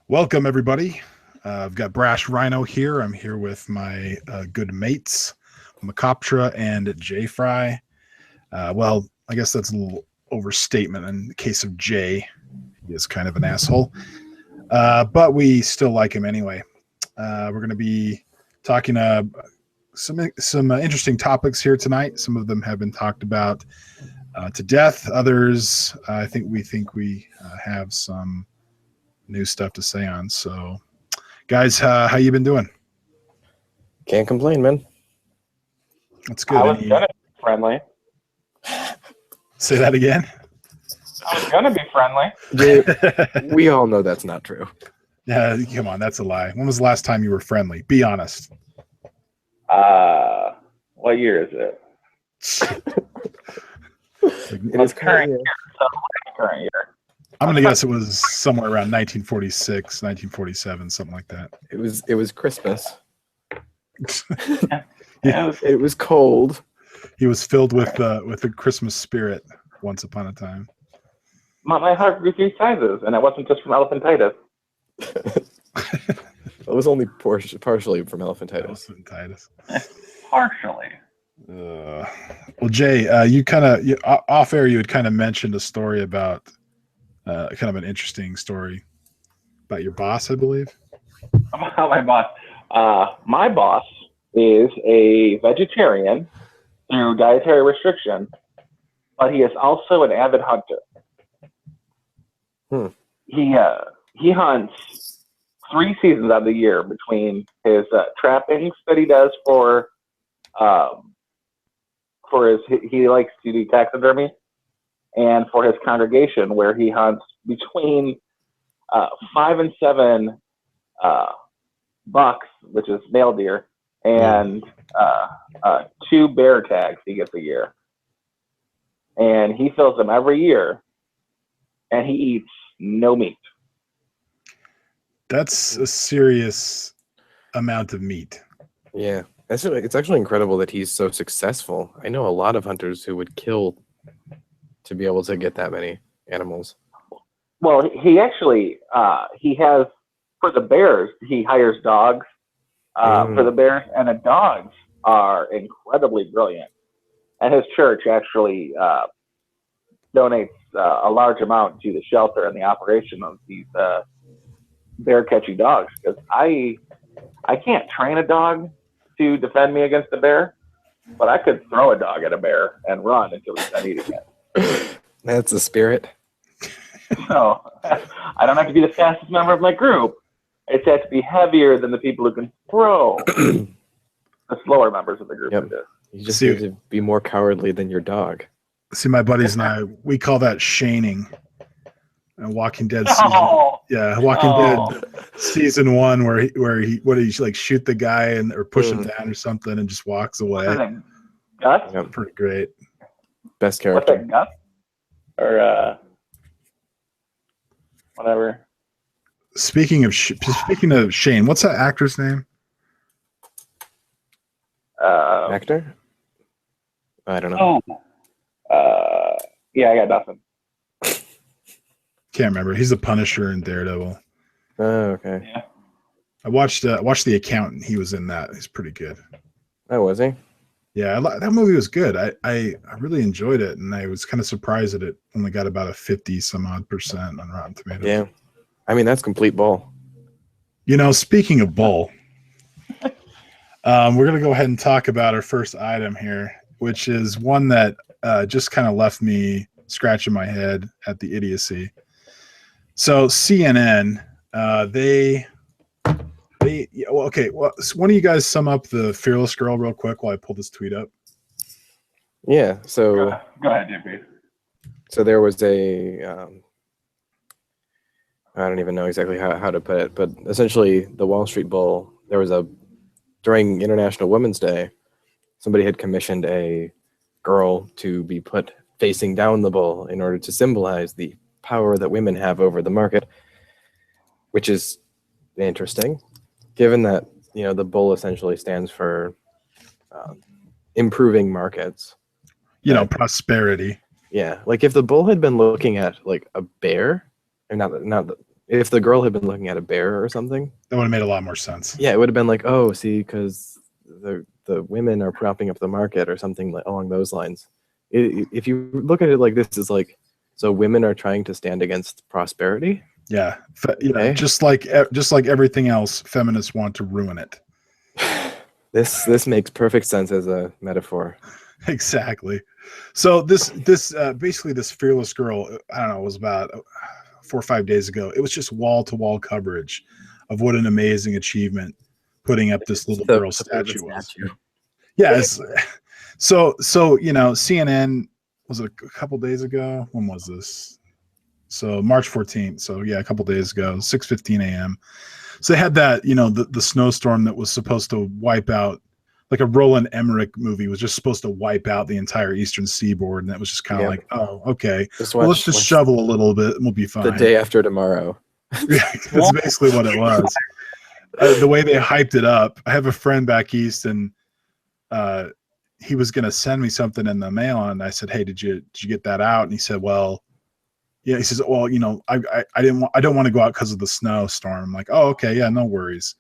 Welcome, everybody. I've got Brash Rhino here. I'm here with my good mates, Mecoptra and Jayfry. Well, I guess that's a little overstatement in the case of Jay. He is kind of an asshole, but we still like him anyway. We're going to be talking some interesting topics here tonight. Some of them have been talked about to death. Others, we think we have some new stuff to say on. So, guys, how you been doing? Can't complain, man. That's good. I was gonna be friendly. Say that again. I was gonna be friendly. We all know that's not true. Yeah, come on, that's a lie. When was the last time you were friendly? Be honest. What year is it? It is current year. So current year. I'm gonna guess it was somewhere around 1946, 1947, something like that. It was Christmas. Yeah. It was cold. He was filled with the Christmas spirit once upon a time. My heart grew 3 sizes, and it wasn't just from elephantitis. It was only partially from elephantitis. Partially. Well, Jay, you off air, you had kind of mentioned a story about kind of an interesting story about your boss, I believe. About my boss. My boss is a vegetarian through dietary restriction, but he is also an avid hunter. He hunts 3 seasons out of the year between his trappings that he does for he likes to do taxidermy, and for his congregation, where he hunts between 5 and 7 bucks, which is male deer, and 2 bear tags he gets a year. And he fills them every year, and he eats no meat. That's a serious amount of meat. Yeah, it's actually incredible that he's so successful. I know a lot of hunters who would kill to be able to get that many animals. Well, he actually he has, for the bears, he hires dogs for the bears, and the dogs are incredibly brilliant. And his church actually donates a large amount to the shelter and the operation of these bear catching dogs, because I can't train a dog to defend me against a bear, but I could throw a dog at a bear and run until he's done eating it. That's the spirit. So I don't have to be the fastest member of my group. It has to be heavier than the people who can throw. The slower members of the group. Yep. You just need to be more cowardly than your dog. See, my buddies and I, we call that shaning. And Walking Dead Dead season 1, where he like shoot the guy or push him down or something and just walks away. Gus? Yep. Pretty great. Best character. What's that, Gus? Or whatever. Speaking of Shane, what's that actor's name? Actor? I don't know. Yeah, I got nothing. Can't remember. He's the Punisher in Daredevil. Oh, okay. Yeah. I watched The Accountant. He was in that. He's pretty good. Oh, was he? Yeah, that movie was good. I really enjoyed it, and I was kind of surprised that it only got about a 50-some-odd% on Rotten Tomatoes. Yeah. I mean, that's complete bull. Speaking of bull, we're going to go ahead and talk about our first item here, which is one that just kind of left me scratching my head at the idiocy. So CNN, okay. Well, why don't you guys sum up the Fearless Girl real quick while I pull this tweet up? Yeah. So go ahead, JP. So there was I don't even know exactly how to put it, but essentially the Wall Street Bull, during International Women's Day, somebody had commissioned a girl to be put facing down the bull in order to symbolize the power that women have over the market, which is interesting, given that the bull essentially stands for improving markets. Prosperity. Yeah, like if the bull had been looking at like a bear, or not If the girl had been looking at a bear or something, That would have made a lot more sense. yeah, it would have been like, oh, see, because the women are propping up the market or something along those lines. If you look at it like this, is like, so women are trying to stand against prosperity. Yeah, Okay. just like everything else, feminists want to ruin it. This makes perfect sense as a metaphor. Exactly. So this basically this fearless girl, I don't know, it was about 4 or 5 days ago. It was just wall to wall coverage of what an amazing achievement putting up this little girl statue was. Yeah. So CNN, was it a couple days ago? When was this? So March 14th. So yeah, a couple days ago, 6:15 a.m. So they had that, the snowstorm that was supposed to wipe out, like a Roland Emmerich movie was just supposed to wipe out the entire Eastern Seaboard, and that was just kind of like, oh, okay, let's just shovel a little bit, and we'll be fine. The day after tomorrow. Yeah, that's basically what it was. The way they hyped it up. I have a friend back east, and he was going to send me something in the mail, and I said, hey, did you get that out? And he said, well, yeah. He says, well, I don't want to go out because of the snowstorm. I'm like, oh, okay, yeah, no worries.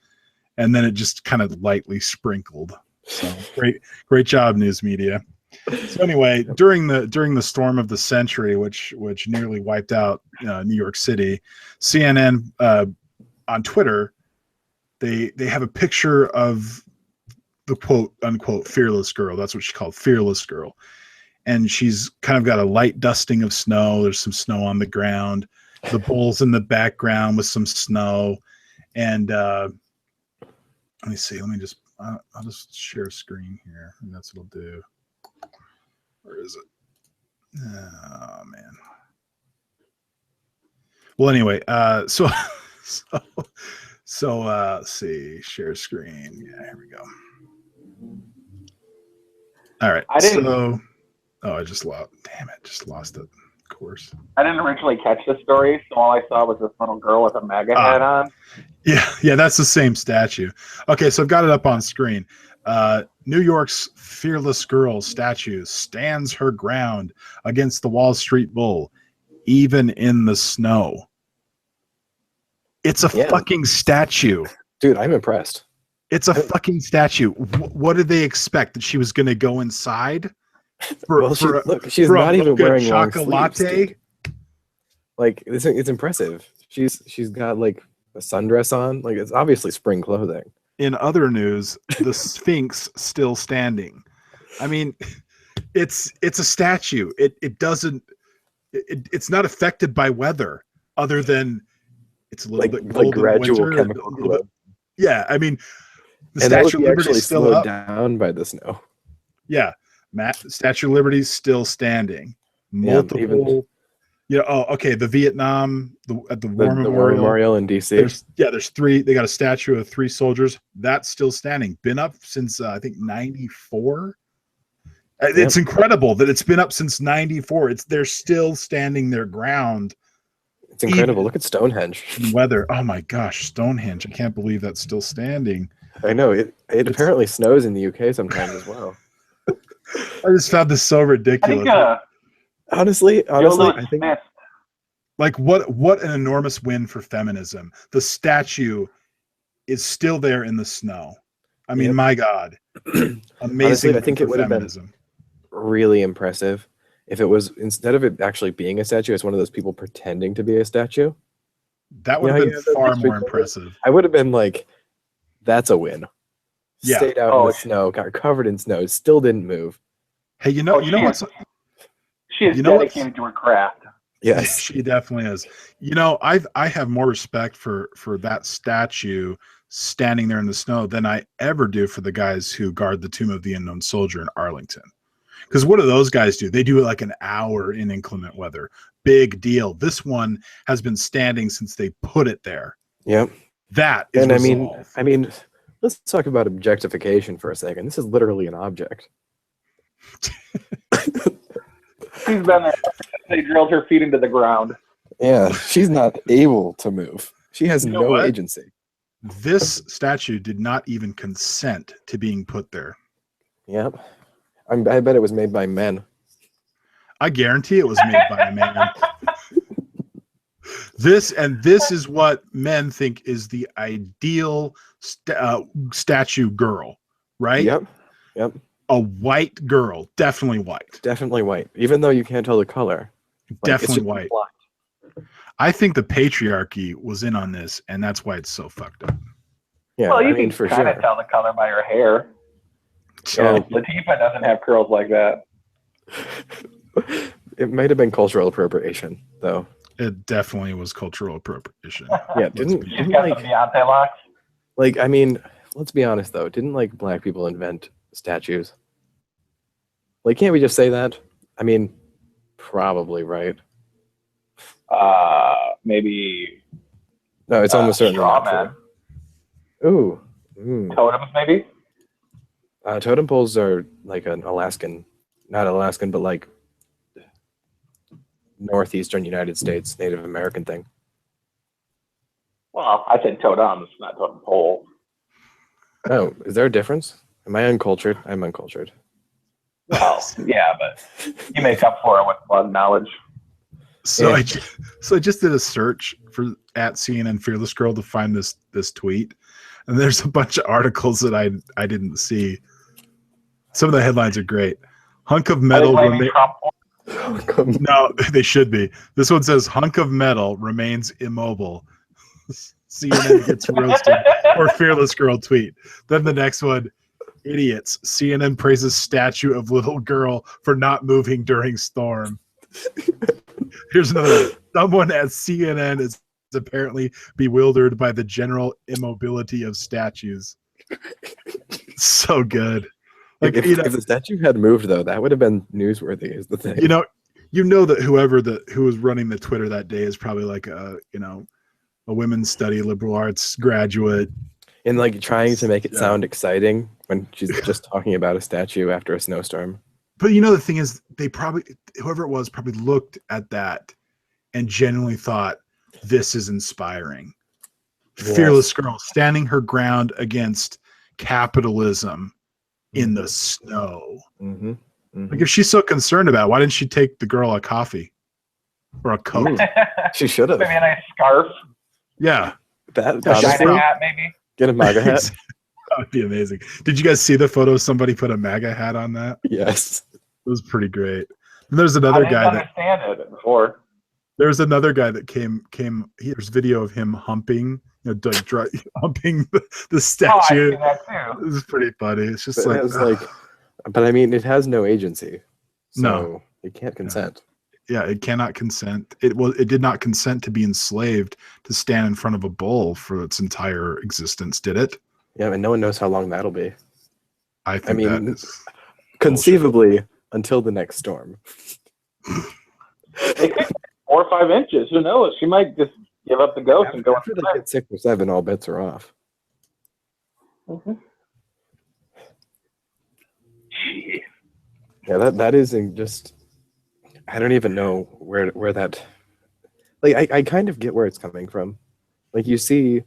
And then it just kind of lightly sprinkled. So great job, news media. So anyway, during the storm of the century, which nearly wiped out New York City, CNN on Twitter, they have a picture of the quote unquote fearless girl. That's what she's called, fearless girl. And she's kind of got a light dusting of snow. There's some snow on the ground. The bull's in the background with some snow. And let me see. I'll just share a screen here, and that's what I'll do. Where is it? Oh man. Well, anyway, so let's see, share screen. Yeah, here we go. All right. I just lost. Damn it, just lost it. Of course. I didn't originally catch the story, so all I saw was this little girl with a MAGA hat on. Yeah, that's the same statue. Okay, so I've got it up on screen. New York's fearless girl statue stands her ground against the Wall Street Bull, even in the snow. It's a fucking statue. Dude, I'm impressed. It's a fucking statue. What did they expect? That she was going to go inside? She's not even wearing long sleeves. Dude. Like, it's impressive. She's got like a sundress on. Like, it's obviously spring clothing. In other news, the Sphinx still standing. I mean, it's a statue. It's not affected by weather, other than it's a little bit cold gradual in winter, chemical growth. Yeah, I mean, the and Statue of Liberty is still up. Down by the snow. Yeah, Statue of Liberty is still standing. Multiple. Okay. The Vietnam, at the War Memorial in DC. There's 3. They got a statue of 3 soldiers that's still standing. Been up since I think 94. It's incredible that it's been up since 94. They're still standing their ground. It's incredible. Look at Stonehenge. Weather. Oh my gosh, Stonehenge! I can't believe that's still standing. I know it apparently snows in the UK sometimes as well. I just found this so ridiculous. Honestly, I think like what an enormous win for feminism. The statue is still there in the snow. I mean, my God, amazing. Honestly, I think it would have been really impressive if it was, instead of it actually being a statue, it's one of those people pretending to be a statue. That would have been far more impressive. I would have been like, that's a win. Yeah. Stayed out in the snow, got covered in snow, still didn't move. Hey, you know what's? She is dedicated to her craft. Yes, she definitely is. I have more respect for that statue standing there in the snow than I ever do for the guys who guard the Tomb of the Unknown Soldier in Arlington. Because what do those guys do? They do it like an hour in inclement weather. Big deal. This one has been standing since they put it there. Yep. That is resolve. I mean, let's talk about objectification for a second. This is literally an object. She's been there. They drilled her feet into the ground. Yeah, she's not able to move. She has no agency. This statue did not even consent to being put there. Yep. I bet it was made by men. I guarantee it was made by a man. This is what men think is the ideal statue girl, right? Yep. A white girl, definitely white. Definitely white. Even though you can't tell the color. Definitely white. I think the patriarchy was in on this, and that's why it's so fucked up. Yeah, well, you I mean, can for kind sure. of tell the color by her hair. Yeah. Latifah doesn't have curls like that. It might have been cultural appropriation, though. It definitely was cultural appropriation. Yeah, She's didn't got like, some Beyonce locks. like, I mean, let's be honest though, didn't like black people invent statues? Like, can't we just say that? I mean, probably, right? Maybe No, it's almost certainly straw not man. true. Ooh. Totems, maybe. Totem poles are like an Alaskan, not Alaskan, but like northeastern United States Native American thing. Well, I said totems, not totem pole. Oh, is there a difference? Am I uncultured? I'm uncultured. Well, yeah, but you make up for it with blood knowledge. So Yeah. I just did a search for at CNN Fearless Girl to find this tweet, and there's a bunch of articles that I didn't see. Some of the headlines are great. Hunk of metal. No, they should be. This one says hunk of metal remains immobile. CNN gets roasted. Or Fearless Girl tweet. Then the next one, idiots. CNN praises statue of little girl for not moving during storm. Here's another one. Someone at CNN is apparently bewildered by the general immobility of statues. So good. Like, if the statue had moved, though, that would have been newsworthy, is the thing. You know that who was running the Twitter that day is probably like a women's study liberal arts graduate. And like trying to make it sound exciting when she's just talking about a statue after a snowstorm. But the thing is, they probably, whoever it was, probably looked at that and genuinely thought, this is inspiring. Yes. Fearless girl standing her ground against capitalism in the snow. Mm-hmm. Mm-hmm. Like, if she's so concerned about it, why didn't she take the girl a coffee or a coat? She should have. Maybe a nice scarf. Yeah. A shiny hat, maybe. Get a MAGA hat. That would be amazing. Did you guys see the photo? Somebody put a MAGA hat on that? Yes. It was pretty great. And there's another guy that understand it before. There's another guy that came. There's video of him humping, humping the statue. Oh, I've seen that too. It was pretty funny. It's just but I mean, it has no agency. So no, it can't consent. Yeah, it cannot consent. It did not consent to be enslaved to stand in front of a bull for its entire existence, did it? Yeah, and no one knows how long that'll be. I mean, that is conceivably bullshit. Until the next storm. It could be 4 or 5 inches. Who knows? She might just give up the ghost and go. After they get 6 or 7, all bets are off. Mm-hmm. Yeah, that is just. I don't even know where that. Like, I kind of get where it's coming from. Like, you see,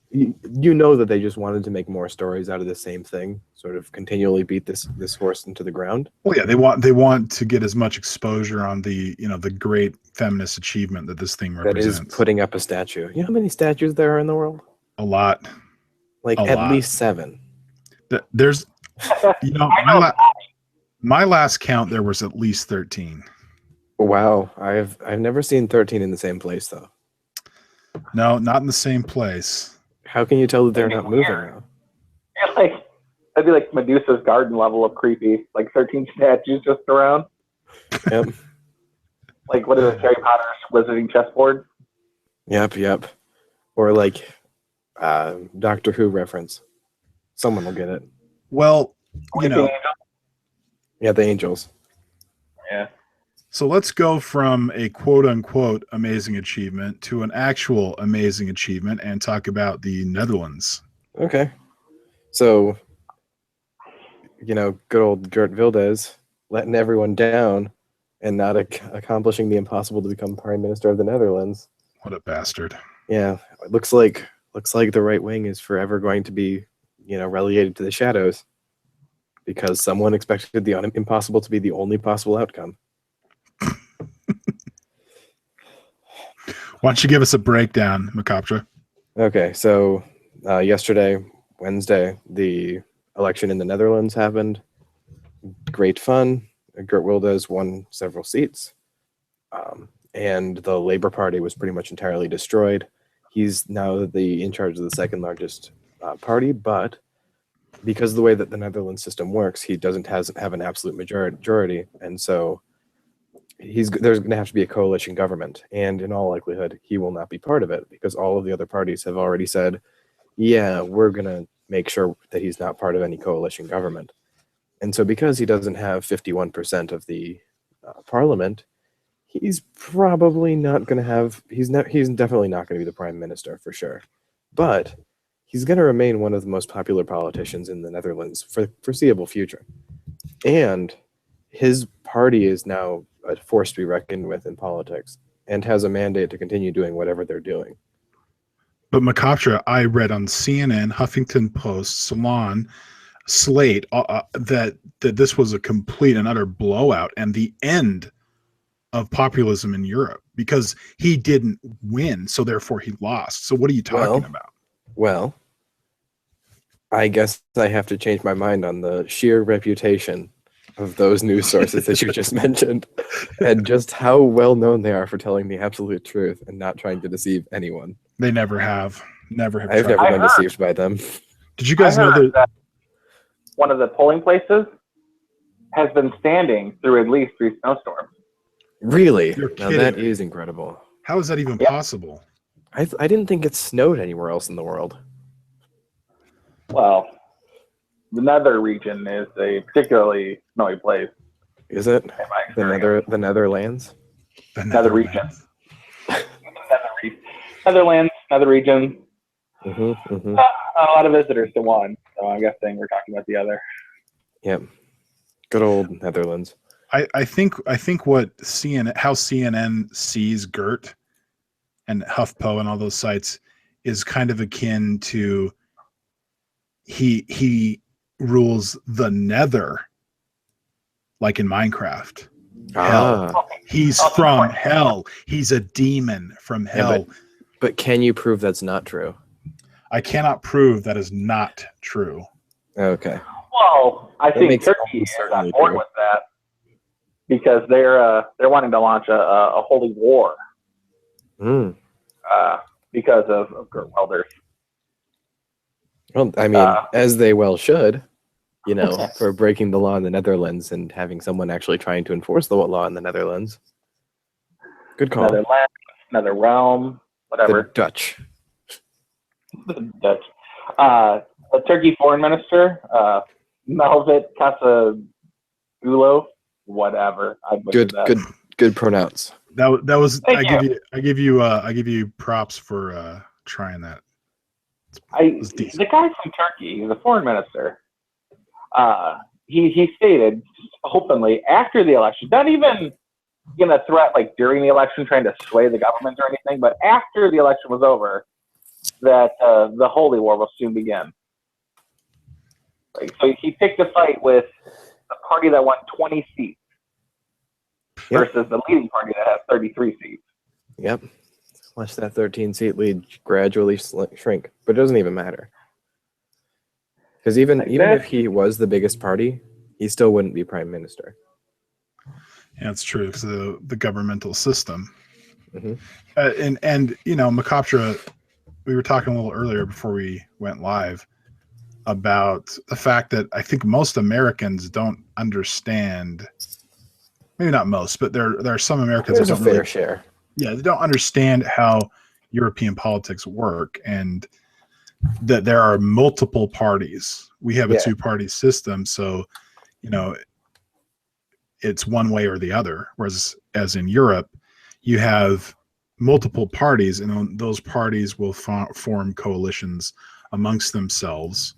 you know that they just wanted to make more stories out of the same thing, sort of continually beat this horse into the ground. Well, yeah, they want to get as much exposure on the the great feminist achievement that this thing represents. That is putting up a statue. You know how many statues there are in the world? A lot. Like at least 7. There's, my last count there was at least 13. Wow, I've never seen 13 in the same place though. No, not in the same place. How can you tell that they're not moving now? Yeah, that'd be like Medusa's garden level of creepy. Like 13 statues just around. Yep. Like, what is it, Harry Potter's wizarding chessboard? Yep. Or like Doctor Who reference. Someone will get it. Well, Yeah, the angels. Yeah. So let's go from a quote-unquote amazing achievement to an actual amazing achievement and talk about the Netherlands. Okay. So, good old Geert Wilders letting everyone down and not accomplishing the impossible to become Prime Minister of the Netherlands. What a bastard. Yeah, it looks like the right wing is forever going to be, relegated to the shadows because someone expected the impossible to be the only possible outcome. Why don't you give us a breakdown, Mecoptra? Okay, so yesterday, Wednesday, the election in the Netherlands happened. Great fun. Geert Wilders won several seats, and the Labour Party was pretty much entirely destroyed. He's now in charge of the second largest party, but because of the way that the Netherlands system works, he doesn't have an absolute majority, and so there's going to have to be a coalition government, and in all likelihood, he will not be part of it because all of the other parties have already said, yeah, we're going to make sure that he's not part of any coalition government. And so because he doesn't have 51% of the parliament, he's probably not going to have, he's definitely not going to be the prime minister for sure. But he's going to remain one of the most popular politicians in the Netherlands for the foreseeable future. And his party is now a force to be reckoned with in politics and has a mandate to continue doing whatever they're doing. But Mecoptra, I read on CNN, Huffington Post, Salon, Slate, that this was a complete and utter blowout and the end of populism in Europe because he didn't win, so therefore he lost. So what are you talking about? Well, I guess I have to change my mind on the sheer reputation of those news sources that you just mentioned and just how well known they are for telling the absolute truth and not trying to deceive anyone. They never have. Never have. I've never been deceived by them. Did you guys know that one of the polling places has been standing through at least 3 snowstorms? Really? You're Now kidding that me. is incredible. How is that even possible? I didn't think it snowed anywhere else in the world. Well, the nether region is a particularly snowy place. Is it? in my experience. The Netherlands? The Nether region. Netherlands. Netherlands, nether region. Mm-hmm. A lot of visitors to one, so I'm guessing we're talking about the other. Yep. Good old Netherlands. I think what how CNN sees Geert and HuffPo and all those sites is kind of akin to he rules the Nether, like in Minecraft. Hell. He's from hell. He's a demon from hell. Yeah, but can you prove that's not true? I cannot prove that is not true. Okay. Well, I That think makes Turkey almost is on certainly board true. with that because they're wanting to launch a holy war because of Geert Wilders. Well, I mean, as they well should, for breaking the law in the Netherlands and having someone actually trying to enforce the law in the Netherlands. Good call. Netherlands, Nether realm, whatever. The Dutch. The Dutch. The Turkey foreign minister, Melvit Kasagulov, whatever. I butchered that. Good pronouns. That was Thank I give you props for trying that. The guy from Turkey, he's a foreign minister. He stated openly after the election, not even gonna threat like during the election trying to sway the government or anything, but after the election was over, that the holy war will soon begin. So he picked a fight with the party that won 20 seats versus the leading party that has 33 seats. Yep. Watch that 13-seat lead gradually shrink, but it doesn't even matter. Because even if he was the biggest party, he still wouldn't be prime minister. Yeah, it's true. It's the governmental system. Mm-hmm. And Mecoptra, we were talking a little earlier before we went live about the fact that I think most Americans don't understand. Maybe not most, but there are some Americans There's that a don't fair really, share. Yeah, they don't understand how European politics work and that there are multiple parties. We have a two-party system, so it's one way or the other. Whereas as in Europe, you have multiple parties, and those parties will form coalitions amongst themselves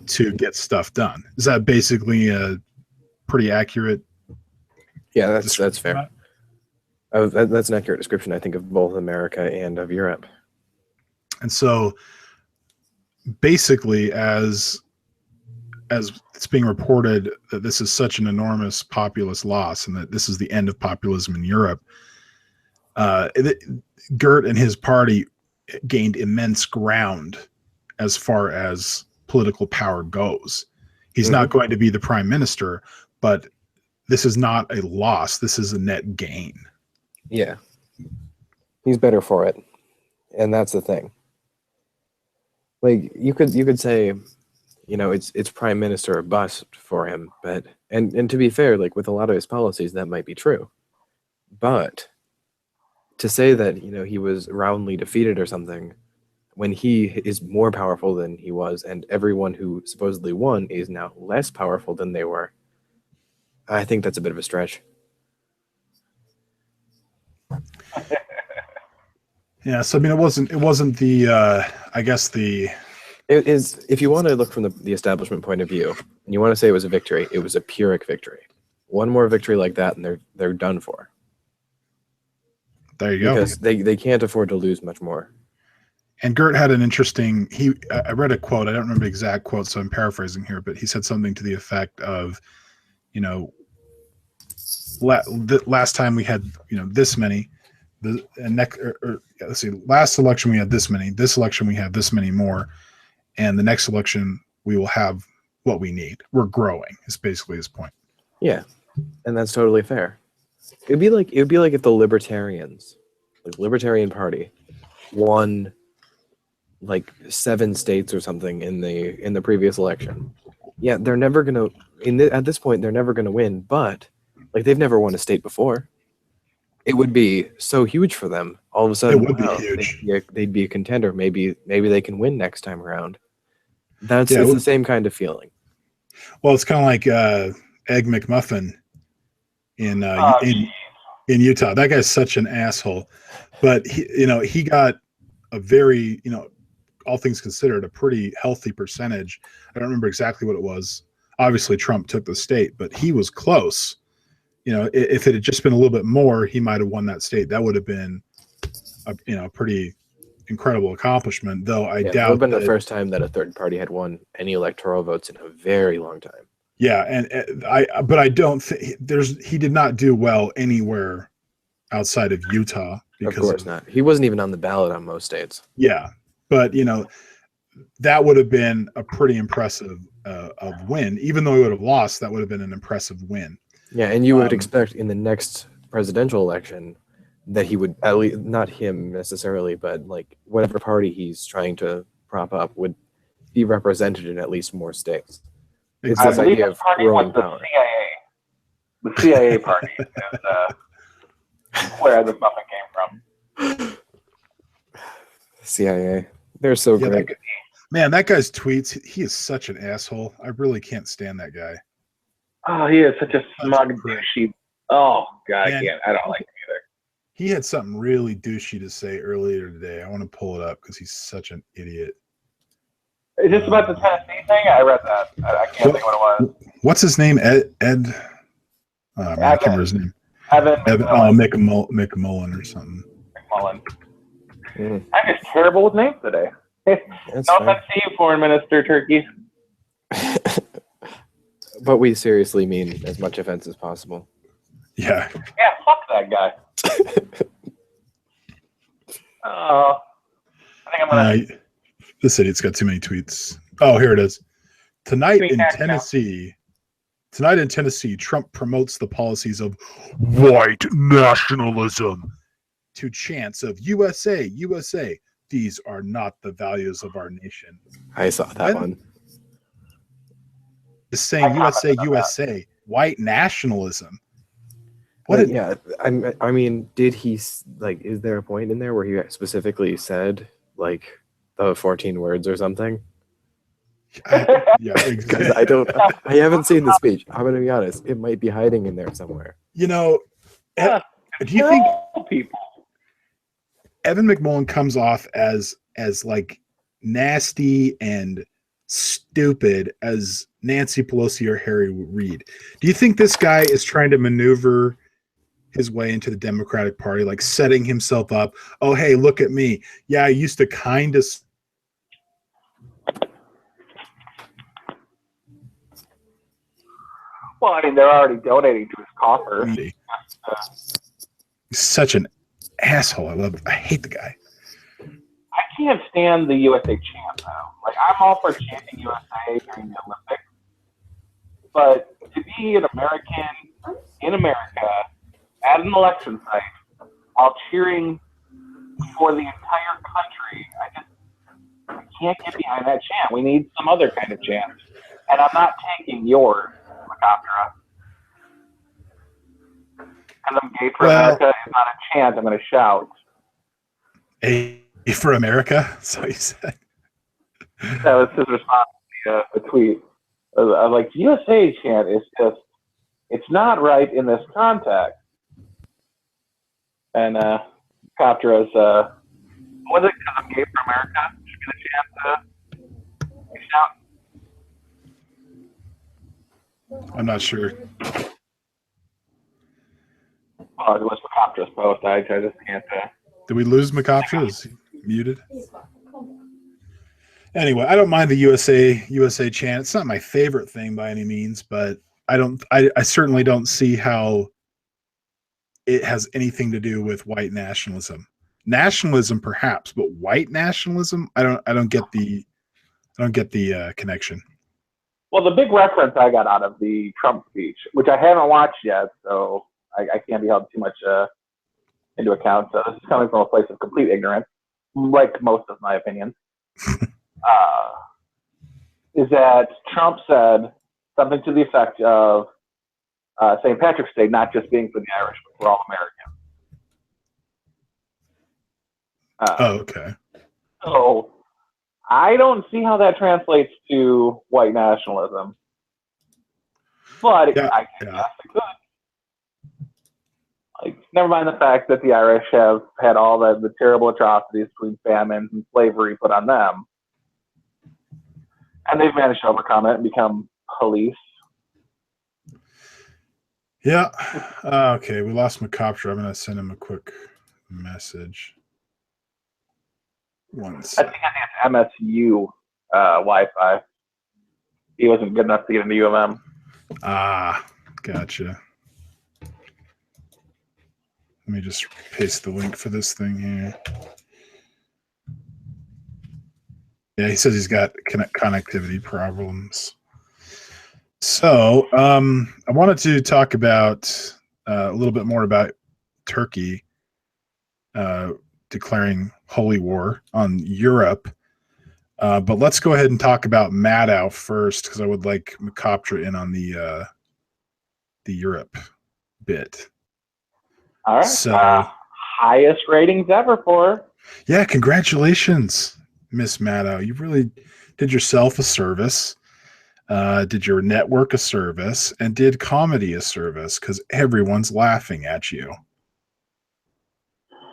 to get stuff done. Is that basically a pretty accurate? Yeah, that's fair. That's an accurate description, I think, of both America and of Europe. And so basically, as it's being reported that this is such an enormous populist loss and that this is the end of populism in Europe, Gert and his party gained immense ground as far as political power goes. He's not going to be the prime minister, but this is not a loss. This is a net gain. Yeah. He's better for it. And that's the thing. Like you could say, you know, it's prime minister or bust for him, but and to be fair, like with a lot of his policies that might be true. But to say that, you know, he was roundly defeated or something when he is more powerful than he was and everyone who supposedly won is now less powerful than they were, I think that's a bit of a stretch. Yeah, so I mean, it wasn't the I guess the It is, if you want to look from the establishment point of view, and you want to say it was a victory, it was a Pyrrhic victory. One more victory like that, and they're done for. There you go. Because they can't afford to lose much more. And Gert had an interesting. I read a quote. I don't remember the exact quote, so I'm paraphrasing here, but he said something to the effect of, you know, last time we had, you know, this many. Let's see. Last election we had this many. This election we have this many more, and the next election we will have what we need. We're growing. Is basically his point. Yeah, and that's totally fair. It would be like if the Libertarians, like Libertarian Party, won like 7 states or something in the previous election. Yeah, they're never gonna at this point they're never gonna win. But like they've never won a state before. It would be so huge for them. All of a sudden, It would be huge. They'd be a contender. Maybe they can win next time around. It's the same kind of feeling. Well, it's kind of like Egg McMuffin in Utah. That guy's such an asshole, but he got a very, all things considered, a pretty healthy percentage. I don't remember exactly what it was. Obviously, Trump took the state, but he was close. If it had just been a little bit more, he might have won that state. That would have been a pretty incredible accomplishment, though I doubt it would have been the first time that a third party had won any electoral votes in a very long time. Yeah, but I don't think he did not do well anywhere outside of Utah. Of course not. He wasn't even on the ballot on most states. Yeah, but that would have been a pretty impressive win. Even though he would have lost, that would have been an impressive win. Yeah, and you would expect in the next presidential election that he would, at least not him necessarily, but like whatever party he's trying to prop up would be represented in at least more states. It's this idea of growing power. The CIA party is where this muffin came from. CIA. They're so great. That guy's tweets, he is such an asshole. I really can't stand that guy. Oh, he is such a smug douchey. Oh, God, I don't like him either. He had something really douchey to say earlier today. I want to pull it up because he's such an idiot. Is this about the Tennessee thing? I read that. I can't think what it was. What's his name? Ed? I can't remember his name. Evan. McMullen or something. McMullen. I'm just terrible with names today. No offense to you, Foreign Minister Turkey. But we seriously mean as much offense as possible. Yeah. Yeah, fuck that guy. I think I'm gonna. This idiot's got too many tweets. Oh, here it is. Tonight in Tennessee, Trump promotes the policies of white nationalism to chants of USA, USA. These are not the values of our nation. I saw that one. Is saying USA, USA, white nationalism. Yeah, I mean, did he like? Is there a point in there where he specifically said like the 14 words or something? Yeah, exactly. I haven't seen the speech. I'm gonna be honest; it might be hiding in there somewhere. Do you think Evan McMullen comes off as like nasty and stupid as Nancy Pelosi or Harry Reid? Do you think this guy is trying to maneuver his way into the Democratic Party, like setting himself up? Oh, hey, look at me. Yeah, I used to kind of. Well, I mean, they're already donating to his coffers. Such an asshole. I hate the guy. I can't stand the USA chant though. Like I'm all for chanting USA during the Olympics, but to be an American in America at an election site while cheering for the entire country, I can't get behind that chant. We need some other kind of chant, and I'm not taking yours, Mecoptra. Because I'm gay for America is not a chant. I'm going to shout. A for America? So he said. That was his response to the tweet. I was like, USA chant is just, it's not right in this context. And Cotra's, was it because I'm gay for America? Just going to chant, shout? I'm not sure. Well, it was Cotra's post. I just can't. Did we lose Mecoptra? Is he muted? Anyway, I don't mind the USA chant. It's not my favorite thing by any means, but I certainly don't see how it has anything to do with white nationalism. Nationalism, perhaps, but white nationalism, I don't get the connection. Well, the big reference I got out of the Trump speech, which I haven't watched yet, so I can't be held too much into account. So this is coming from a place of complete ignorance, like most of my opinions. Is that Trump said something to the effect of St. Patrick's Day not just being for the Irish, but for all Americans. Okay. So I don't see how that translates to white nationalism, but I guess it could. Like, never mind the fact that the Irish have had all the terrible atrocities between famines and slavery put on them. And they've managed to overcome it and become police. Yeah. Okay, we lost Mecoptra. I'm going to send him a quick message. I think it's MSU Wi-Fi. He wasn't good enough to get into UMM. Ah, gotcha. Let me just paste the link for this thing here. Yeah, he says he's got connectivity problems. So I wanted to talk about a little bit more about Turkey declaring holy war on Europe. But let's go ahead and talk about Maddow first, because I would like Mecoptra in on the Europe bit. All right. So, highest ratings ever for her. Yeah, congratulations, Miss Maddow. You really did yourself a service, did your network a service, and did comedy a service, because everyone's laughing at you.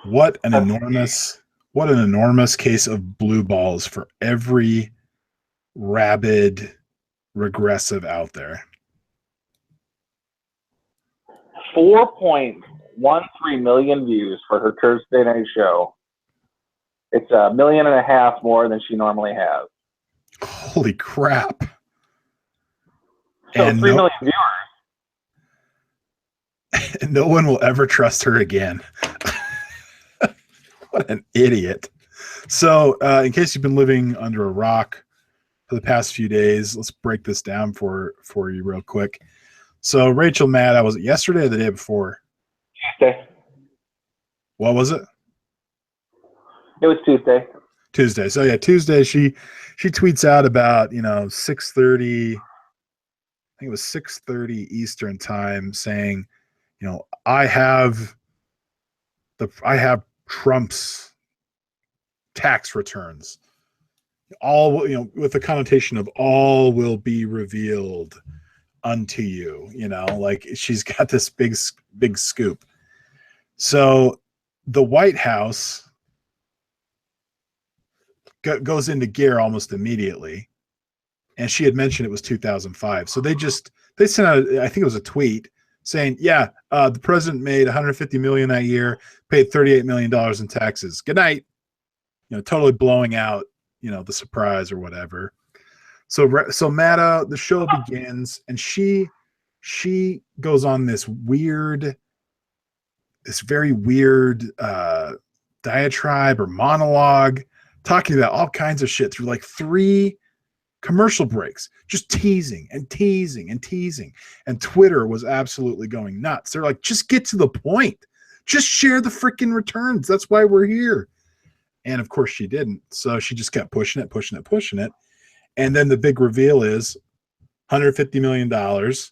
What an enormous case of blue balls for every rabid regressive out there. 4.13 million views for her Thursday night show. It's 1.5 million more than she normally has. Holy crap. So and 3 million viewers. And no one will ever trust her again. What an idiot. So, in case you've been living under a rock for the past few days, let's break this down for you real quick. So, Rachel Maddow, was it yesterday or the day before? Tuesday. What was it? It was Tuesday. Tuesday. So, yeah, Tuesday, she tweets out about, 6:30, I think it was 6:30 Eastern time, saying, I have Trump's tax returns, all, with the connotation of all will be revealed unto you, like she's got this big scoop. So the White House goes into gear almost immediately, and she had mentioned it was 2005. So they sent out, I think it was a tweet saying, yeah, the president made $150 million that year, paid $38 million in taxes. Good night. Totally blowing out, the surprise or whatever. So Maddow, the show begins, and she goes on this weird this very weird diatribe or monologue talking about all kinds of shit through like 3 commercial breaks, just teasing and teasing and teasing. And Twitter was absolutely going nuts. They're like, just get to the point. Just share the freaking returns. That's why we're here. And of course she didn't. So she just kept pushing it, pushing it, pushing it. And then the big reveal is $150 million, $38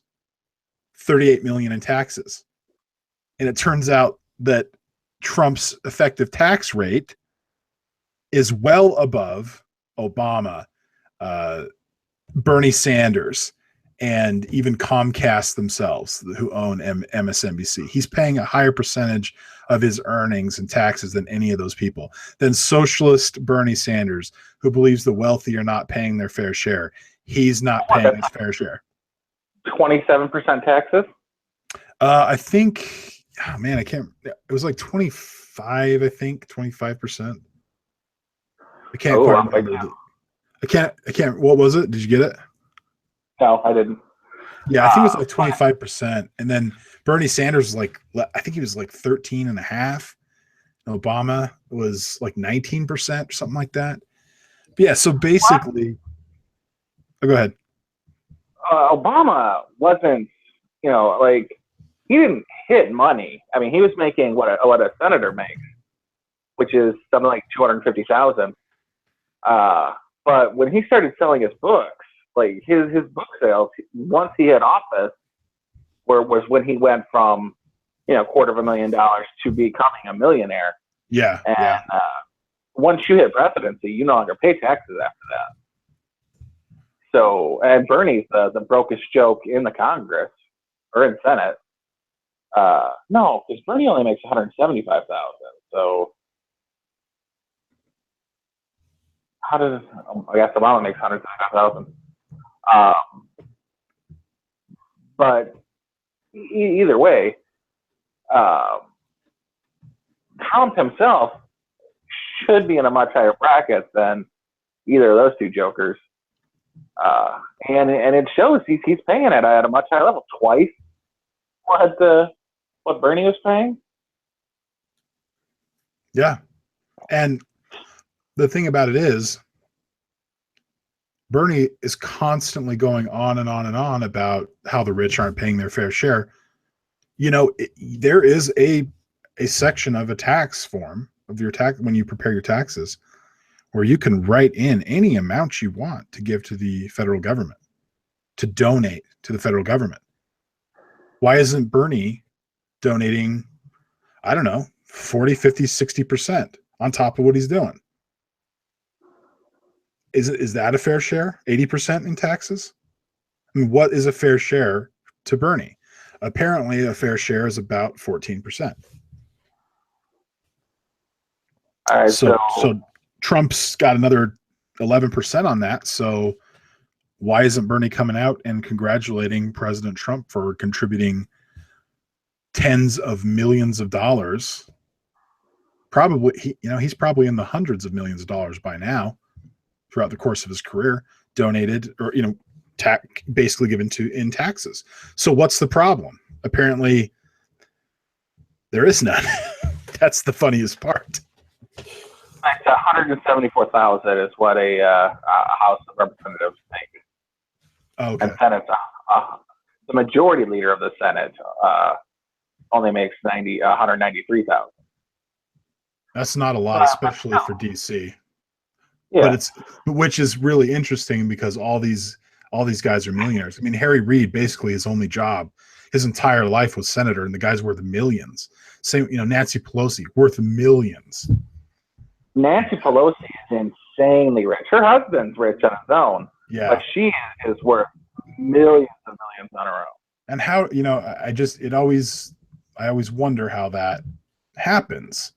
million in taxes. And it turns out that Trump's effective tax rate is well above Obama, Bernie Sanders, and even Comcast themselves, who own MSNBC. He's paying a higher percentage of his earnings and taxes than any of those people. Than socialist Bernie Sanders, who believes the wealthy are not paying their fair share. He's not paying his fair share. 27% taxes? I think, oh man, I can't, it was like 25, I think, 25%. I can't quite remember. I can't, what was it? Did you get it? No, I didn't. Yeah, I think it was like 25%. And then Bernie Sanders was like, I think he was like 13 and a half. Obama was like 19% or something like that. But yeah, so basically, oh, go ahead. Obama wasn't, like, he didn't hit money. I mean, he was making what a senator makes, which is something like $250,000. But when he started selling his books, like his book sales, once he had office, was when he went from, $250,000 to becoming a millionaire. Yeah. And once you hit presidency, you no longer pay taxes after that. So, and Bernie's the brokest joke in the Congress or in Senate. No, because Bernie only makes $175,000. So, how does I guess Obama makes $175,000? But either way, Trump himself should be in a much higher bracket than either of those two jokers. And it shows he's paying it at a much higher level, twice what Bernie was paying. Yeah. And the thing about it is, Bernie is constantly going on and on and on about how the rich aren't paying their fair share. There is a section of a tax form of your tax when you prepare your taxes where you can write in any amount you want to give to the federal government, to donate to the federal government. Why isn't Bernie donating, I don't know, 40, 50, 60% on top of what he's doing? Is that a fair share? 80% in taxes? I mean, what is a fair share to Bernie? Apparently, a fair share is about 14%. All right, so Trump's got another 11% on that. So why isn't Bernie coming out and congratulating President Trump for contributing tens of millions of dollars? Probably, he's probably in the hundreds of millions of dollars by now throughout the course of his career, donated or, basically given to in taxes. So what's the problem? Apparently there is none. That's the funniest part. It's $174,000 is what a House of Representatives make. Okay. And Senate, the majority leader of the Senate only makes $193,000. That's not a lot, especially for DC. Yeah. But which is really interesting because all these guys are millionaires. I mean, Harry Reid, basically his only job, his entire life was senator, and the guy's worth millions. Same, Nancy Pelosi, worth millions. Nancy Pelosi is insanely rich. Her husband's rich on his own. Yeah. But she is worth millions and millions on her own. And how, I always wonder how that happens.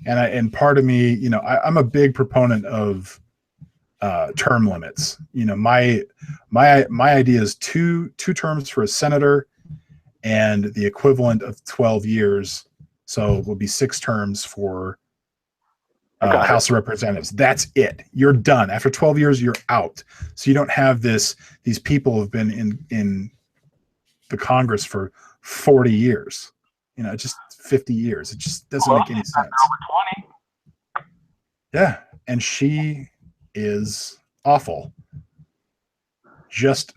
And part of me, I'm a big proponent of term limits. My idea is two terms for a senator and the equivalent of 12 years. So it will be 6 terms for House of Representatives. That's it. You're done. After 12 years, you're out. So you don't have these people have been in the Congress for 40 years. just 50 years. It just doesn't Well, make any she's sense. over 20. Yeah, and she is awful. Just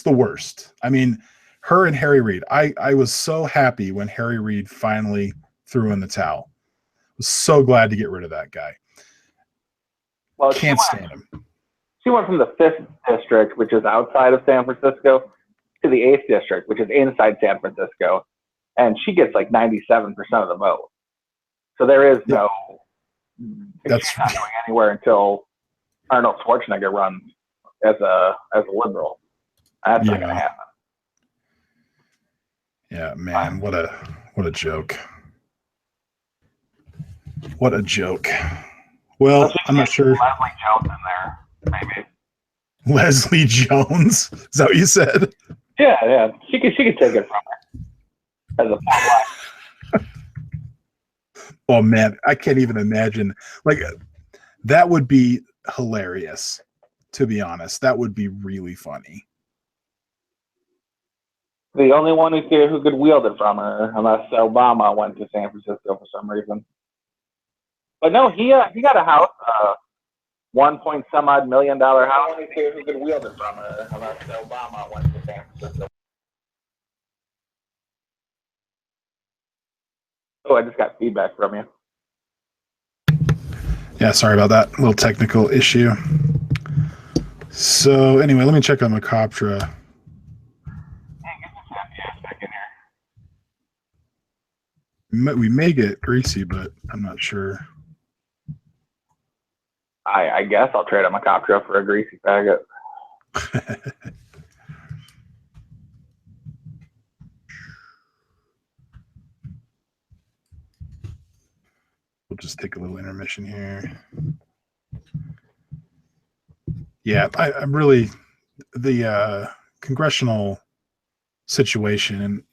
the worst. I mean, her and Harry Reid. I was so happy when Harry Reid finally threw in the towel. I was so glad to get rid of that guy. Well, Can't stand him. She went from the 5th district, which is outside of San Francisco, to the 8th district, which is inside San Francisco, and she gets like 97% of the vote. So there is no. That's she's not going anywhere until Arnold Schwarzenegger runs as a liberal. That's not going to happen. Yeah, man, what a joke. What a joke. Well, I'm not sure. Leslie Jones in there, maybe. Leslie Jones? Is that what you said? Yeah. She could take it from her as a black. Oh man, I can't even imagine. Like, that would be hilarious. To be honest, that would be really funny. The only one who could wield it from her, unless Obama went to San Francisco for some reason. But no, he got a house, $1.some-odd million house. Who could wield it from her, unless Obama went to San Francisco. Oh, I just got feedback from you. Yeah, sorry about that little technical issue. So anyway, let me check on Mecoptra. We may get Greasy, but I'm not sure. I guess I'll trade a Mecoptra for a Greasy faggot. We'll just take a little intermission here. Yeah, I'm really the congressional situation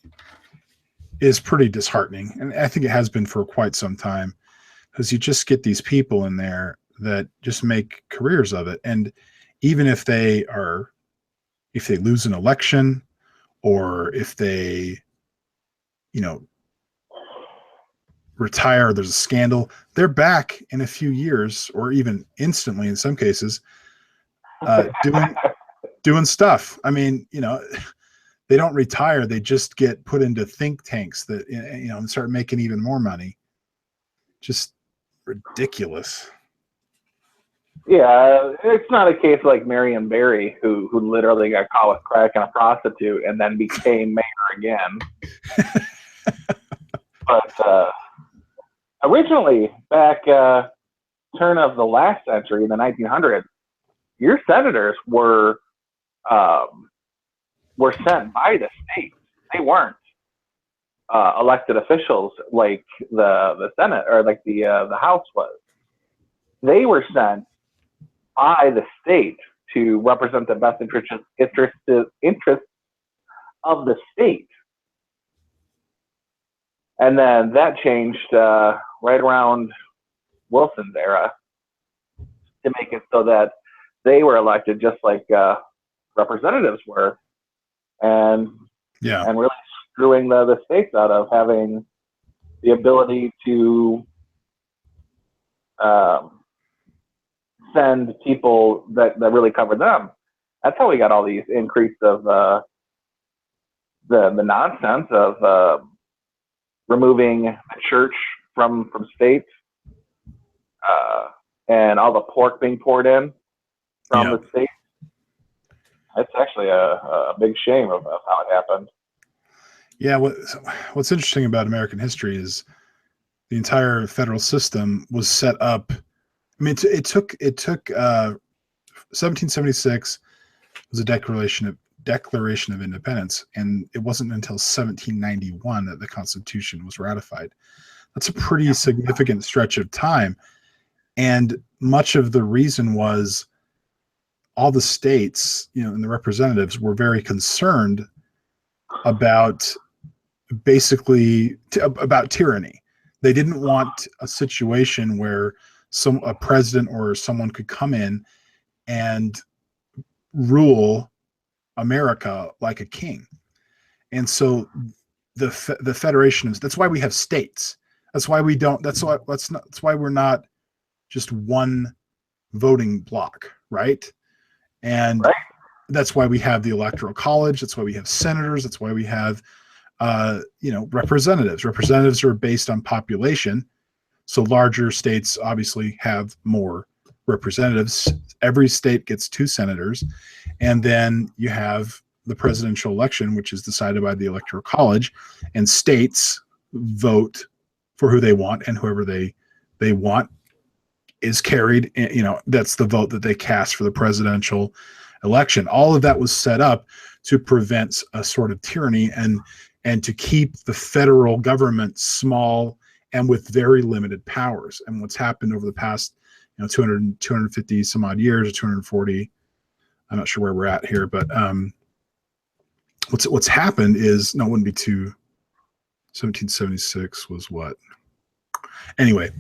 is pretty disheartening, and I think it has been for quite some time, because you just get these people in there that just make careers of it, and even if they lose an election, or if they retire, there's a scandal, they're back in a few years, or even instantly in some cases, doing stuff. I mean, they don't retire, they just get put into think tanks that and start making even more money. Just ridiculous. Yeah, it's not a case like Marion Barry, who literally got caught with crack and a prostitute and then became mayor again. But originally, back turn of the last century, in the 1900s, your senators were sent by the states. They weren't elected officials like the Senate or like the House was. They were sent by the state to represent the best interests of the state. And then that changed right around Wilson's era to make it so that they were elected just like representatives were, and really screwing the states out of having the ability to send people that really cover them. That's how we got all these increase of the nonsense of removing the church from states, and all the pork being poured in from the states. It's actually a big shame of how it happened. Yeah, what's interesting about American history is the entire federal system was set up. I mean, it took 1776 was a Declaration of Independence, and it wasn't until 1791 that the Constitution was ratified. That's a pretty significant stretch of time, and much of the reason was all the states, and the representatives were very concerned about about tyranny. They didn't want a situation where a president or someone could come in and rule America like a king. And so the federation is. That's why we have states. That's why we don't. That's why we're not just one voting block, right? And Right. that's why we have the electoral college. That's why we have senators. That's why we have representatives. Representatives are based on population. So larger states obviously have more representatives. Every state gets 2 senators. And then you have the presidential election, which is decided by the electoral college, and states vote for who they want, and whoever they want is carried. That's the vote that they cast for the presidential election. All of that was set up to prevent a sort of tyranny and to keep the federal government small and with very limited powers. And what's happened over the past 250 some odd years, or 240, I'm not sure where we're at here, but what's happened is, no, it wouldn't be 1776 was what? Anyway,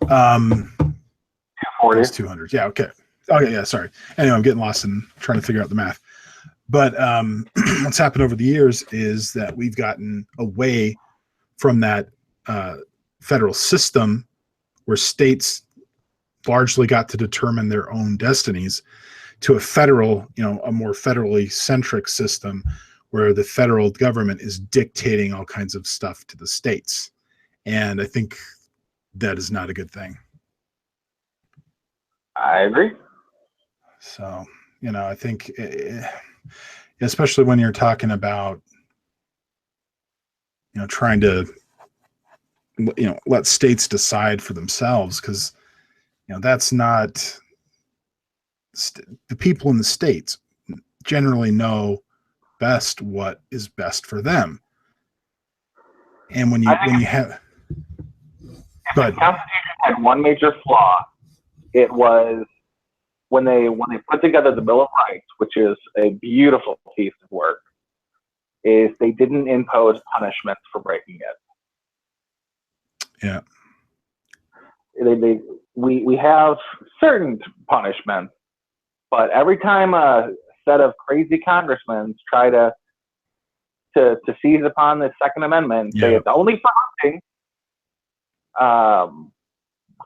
240. 200. Yeah, okay. Yeah, sorry. Anyway, I'm getting lost in trying to figure out the math. But what's happened over the years is that we've gotten away from that federal system where states largely got to determine their own destinies, to a federal, a more federally centric system where the federal government is dictating all kinds of stuff to the states. And I think that is not a good thing. I agree. So, I think, especially when you're talking about, trying to, let states decide for themselves, because, that's not, the people in the states generally know best what is best for them. And when you have, the Constitution had one major flaw. It was when they put together the Bill of Rights, which is a beautiful piece of work, is they didn't impose punishments for breaking it. Yeah. We have certain punishments, but every time a set of crazy congressmen try to seize upon the Second Amendment, say it's only for hunting,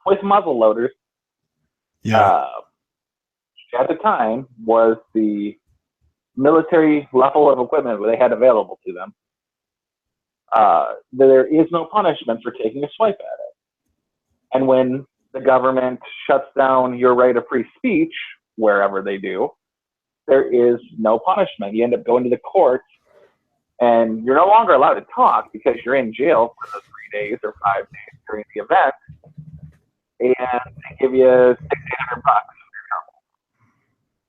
with muzzle loaders, at the time was the military level of equipment where they had available to them. There is no punishment for taking a swipe at it. And when the government shuts down your right of free speech, wherever they do, there is no punishment. You end up going to the courts, and you're no longer allowed to talk because you're in jail for the 3 days or 5 days during the event, and they give you $600 for your trouble.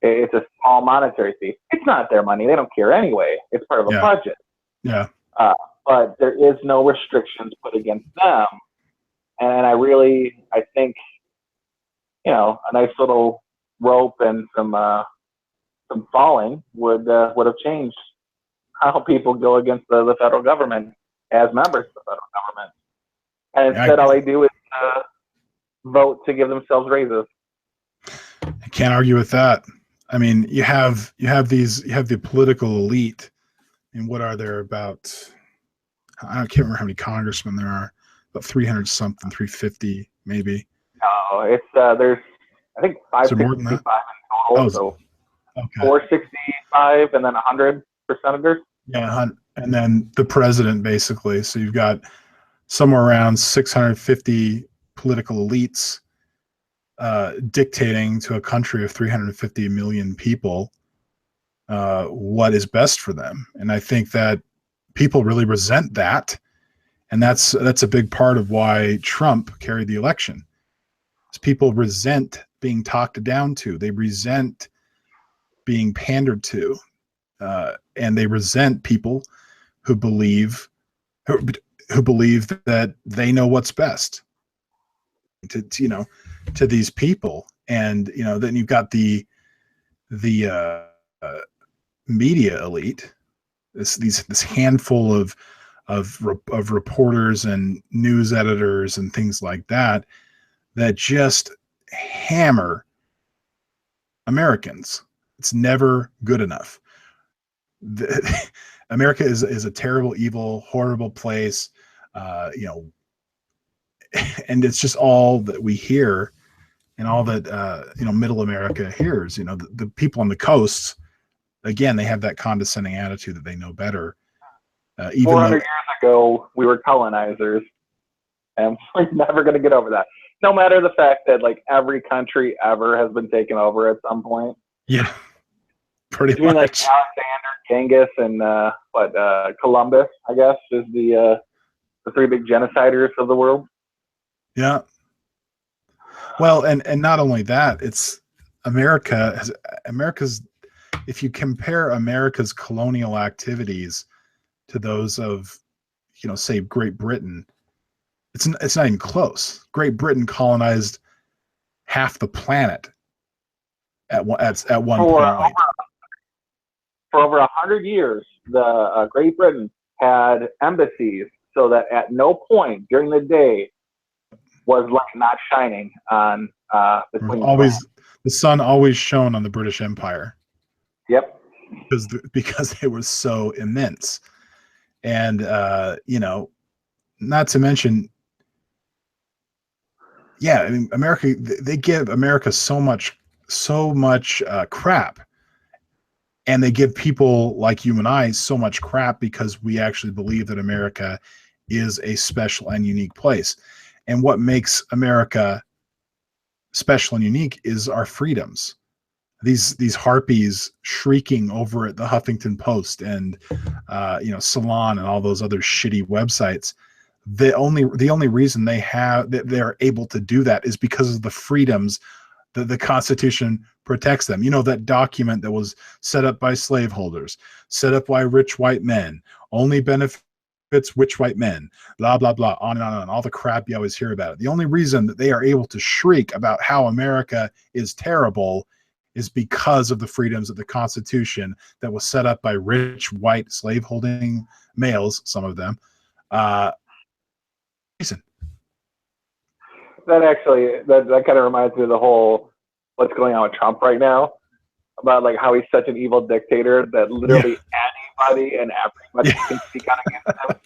It's a small monetary fee. It's not their money. They don't care anyway. It's part of a budget. Yeah. But there is no restrictions put against them. And I think, a nice little rope and some falling would have changed how people go against the federal government as members of the federal government. And instead, all they do is vote to give themselves raises. I can't argue with that. I mean, you have the political elite, and what are there about? I can't remember how many congressmen there are. About 300 something, 350 maybe. No, it's there's I think 565 in total. So okay. 465 and then 100 for senators. Yeah, and then the president basically. So you've got somewhere around 650 political elites dictating to a country of 350 million people what is best for them. And I think that people really resent that. And that's a big part of why Trump carried the election. People resent being talked down to. They resent being pandered to. And they resent people who believe that they know what's best to these people. And then you've got the media elite, this handful of reporters and news editors and things like that just hammer Americans. It's never good enough. America is a terrible, evil, horrible place. You know, and it's just all that we hear, and all that you know, Middle America hears. You know, the people on the coasts, again, they have that condescending attitude that they know better. Even 400 though, years ago, we were colonizers, and we're never going to get over that. No matter the fact that like every country ever has been taken over at some point. yeah, pretty Between like much. Alexander, Genghis, and Columbus, I guess, is the three big genociders of the world. Yeah. Well, and not only that, it's America's. If you compare America's colonial activities to those of, you know, say Great Britain, it's not even close. Great Britain colonized half the planet at one point. For over 100 years, the Great Britain had embassies, so that at no point during the day was light not shining on the Queen's Always land. the sun always shone on the British Empire. Yep. Because it was so immense, and you know, not to mention, yeah, I mean, America, they give America so much crap, and they give people like you and I so much crap because we actually believe that America is a special and unique place. And what makes America special and unique is our freedoms. These harpies shrieking over at the Huffington Post and you know, Salon and all those other shitty websites. The only reason they're able to do that is because of the freedoms that the Constitution protects them. You know, that document that was set up by slaveholders, set up by rich white men, only benefits rich white men, blah, blah, blah, on and on, all the crap you always hear about it. The only reason that they are able to shriek about how America is terrible is because of the freedoms of the Constitution that was set up by rich white slaveholding males, some of them. Reason. That kind of reminds me of the whole what's going on with Trump right now, about like how he's such an evil dictator that literally anybody and everybody can speak out against him.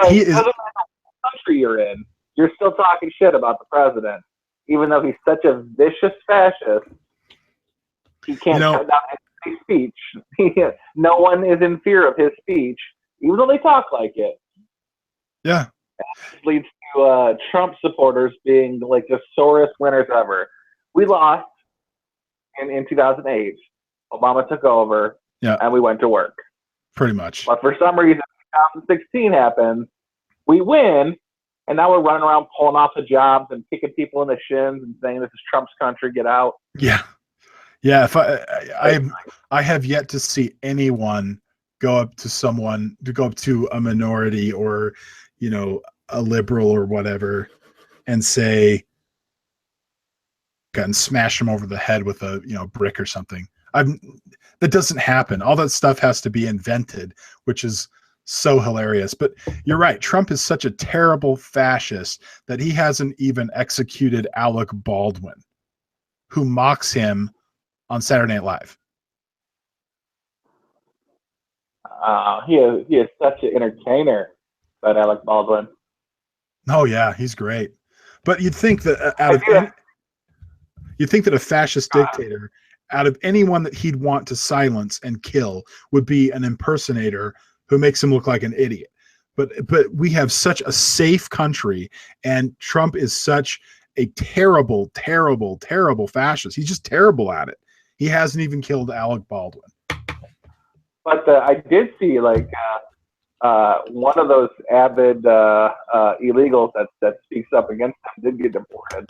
He is. Doesn't matter what country you're in, you're still talking shit about the president, even though he's such a vicious fascist. He can't shut down his speech. No one is in fear of his speech, even though they talk like it. Yeah. This leads to Trump supporters being like the sorest winners ever. We lost in 2008. Obama took over, and we went to work. Pretty much. But for some reason, 2016 happens. We win, and now we're running around pulling off the jobs and kicking people in the shins and saying this is Trump's country, get out. Yeah. Yeah. If I have yet to see anyone go up to a minority or, you know, a liberal or whatever and say, and smash them over the head with a, you know, brick or something. That doesn't happen. All that stuff has to be invented, which is so hilarious. But you're right. Trump is such a terrible fascist that he hasn't even executed Alec Baldwin, who mocks him on Saturday Night Live. He is such an entertainer, that Alec Baldwin. Oh yeah, he's great. But you'd think that you'd think that a fascist dictator, out of anyone that he'd want to silence and kill, would be an impersonator who makes him look like an idiot. But we have such a safe country, and Trump is such a terrible, terrible, terrible fascist. He's just terrible at it. He hasn't even killed Alec Baldwin. But I did see like one of those avid illegals that speaks up against him did get deported.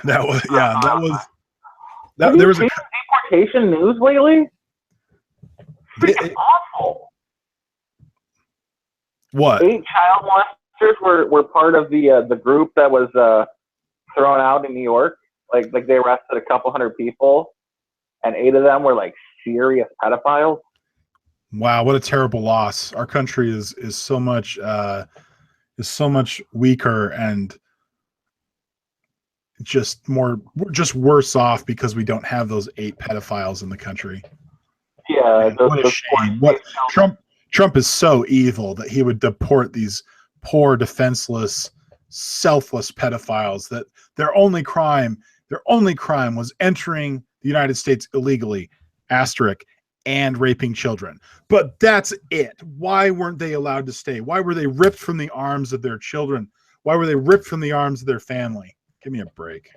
There was deportation news lately. Freaking awful. What? 8 child molesters were part of the group that was thrown out in New York. Like they arrested a couple hundred people, and 8 of them were like serious pedophiles. Wow, what a terrible loss. Our country is so much weaker, and just worse off because we don't have those 8 pedophiles in the country. Yeah, Man, what a shame. What Trump is so evil that he would deport these poor, defenseless, selfless pedophiles that their only crime was entering the United States illegally, asterisk, and raping children. But that's it. Why weren't they allowed to stay? Why were they ripped from the arms of their children? Why were they ripped from the arms of their family? Give me a break.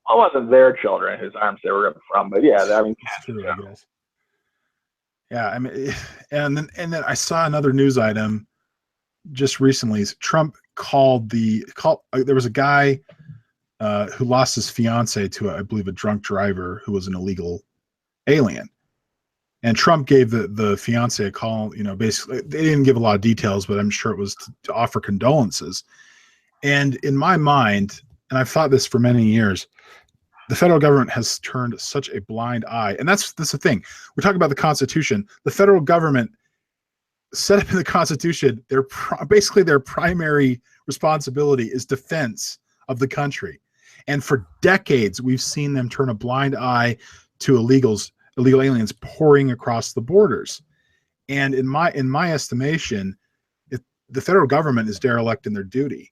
Well, it wasn't their children whose arms they were ripped from, but yeah, I mean, It's true, I guess. Yeah, I mean, and then I saw another news item just recently. Trump there was a guy who lost his fiance to, I believe, a drunk driver who was an illegal alien. And Trump gave the fiance a call, you know, basically, they didn't give a lot of details, but I'm sure it was to offer condolences. And in my mind, and I've thought this for many years, the federal government has turned such a blind eye. And that's the thing. We talk about the Constitution. The federal government set up in the Constitution, basically their primary responsibility is defense of the country. And for decades, we've seen them turn a blind eye to illegal aliens pouring across the borders. And in my estimation, the federal government is derelict in their duty.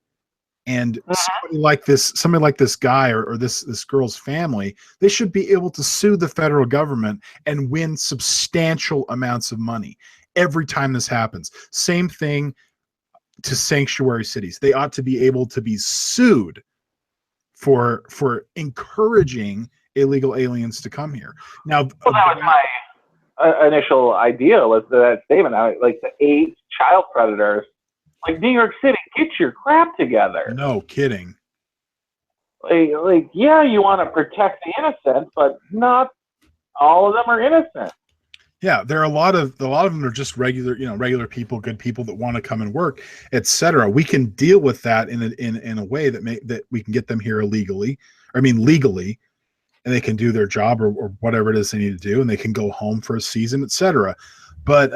And somebody like this guy or this girl's family, they should be able to sue the federal government and win substantial amounts of money every time this happens. Same thing to sanctuary cities. They ought to be able to be sued for encouraging illegal aliens to come here. Now, well, that was my initial idea was that statement. Like the 8 child predators, like New York City, get your crap together. No kidding. Like yeah, you want to protect the innocent, but not all of them are innocent. Yeah, there are a lot of them are just regular people, good people that want to come and work, etc. We can deal with that in a way that we can get them here legally, and they can do their job or whatever it is they need to do, and they can go home for a season, etc. But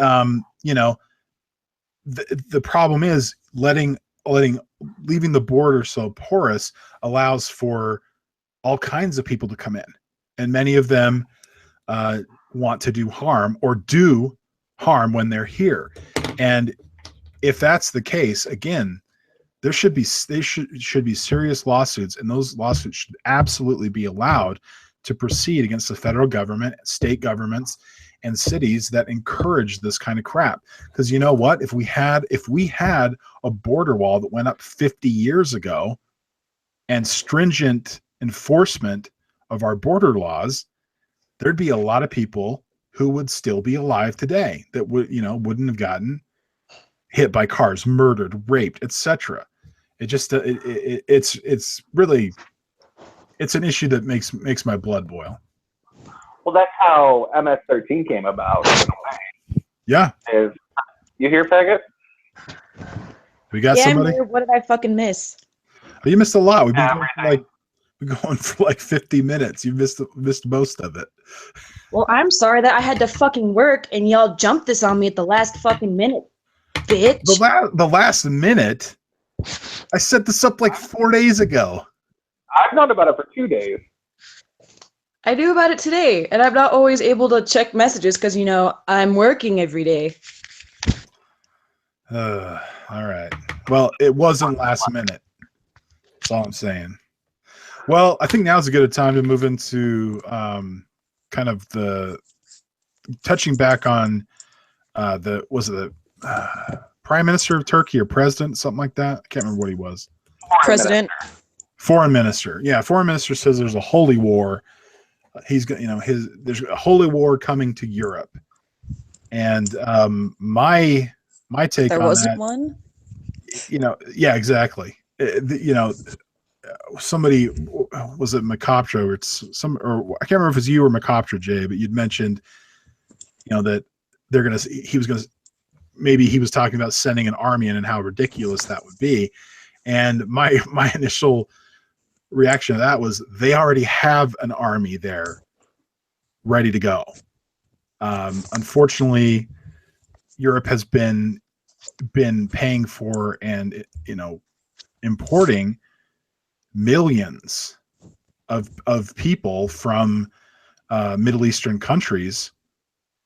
the problem is leaving the border so porous allows for all kinds of people to come in, and many of them want to do harm or do harm when they're here. And if that's the case, again, there should be serious lawsuits, and those lawsuits should absolutely be allowed to proceed against the federal government, state governments, and cities that encourage this kind of crap. Because you know what? If we had a border wall that went up 50 years ago and stringent enforcement of our border laws, there'd be a lot of people who would still be alive today that wouldn't have gotten hit by cars, murdered, raped, etc. It just it's really an issue that makes my blood boil. Well, that's how MS-13 came about. Yeah. You hear, faggot? We got somebody. What did I fucking miss? Oh, you missed a lot. We've been going for like 50 minutes. You missed most of it. Well, I'm sorry that I had to fucking work and y'all jumped this on me at the last fucking minute, bitch. The last minute? I set this up like 4 days ago. I've known about it for 2 days. I knew about it today, and I'm not always able to check messages because, I'm working every day. All right. Well, it wasn't last minute. That's all I'm saying. Well, I think now's a good time to move into kind of the touching back on the Prime Minister of Turkey or President, something like that. I can't remember what he was. President. Foreign Minister. Yeah, Foreign Minister says there's a holy war. There's a holy war coming to Europe. And my take on that. There wasn't one? Yeah, exactly. Somebody, was it Mecoptra or I can't remember if it was you or Mecoptra, Jay, but you'd mentioned that maybe he was talking about sending an army in and how ridiculous that would be. And my initial reaction to that was they already have an army there ready to go. Unfortunately, Europe has been paying for and importing millions of people from Middle Eastern countries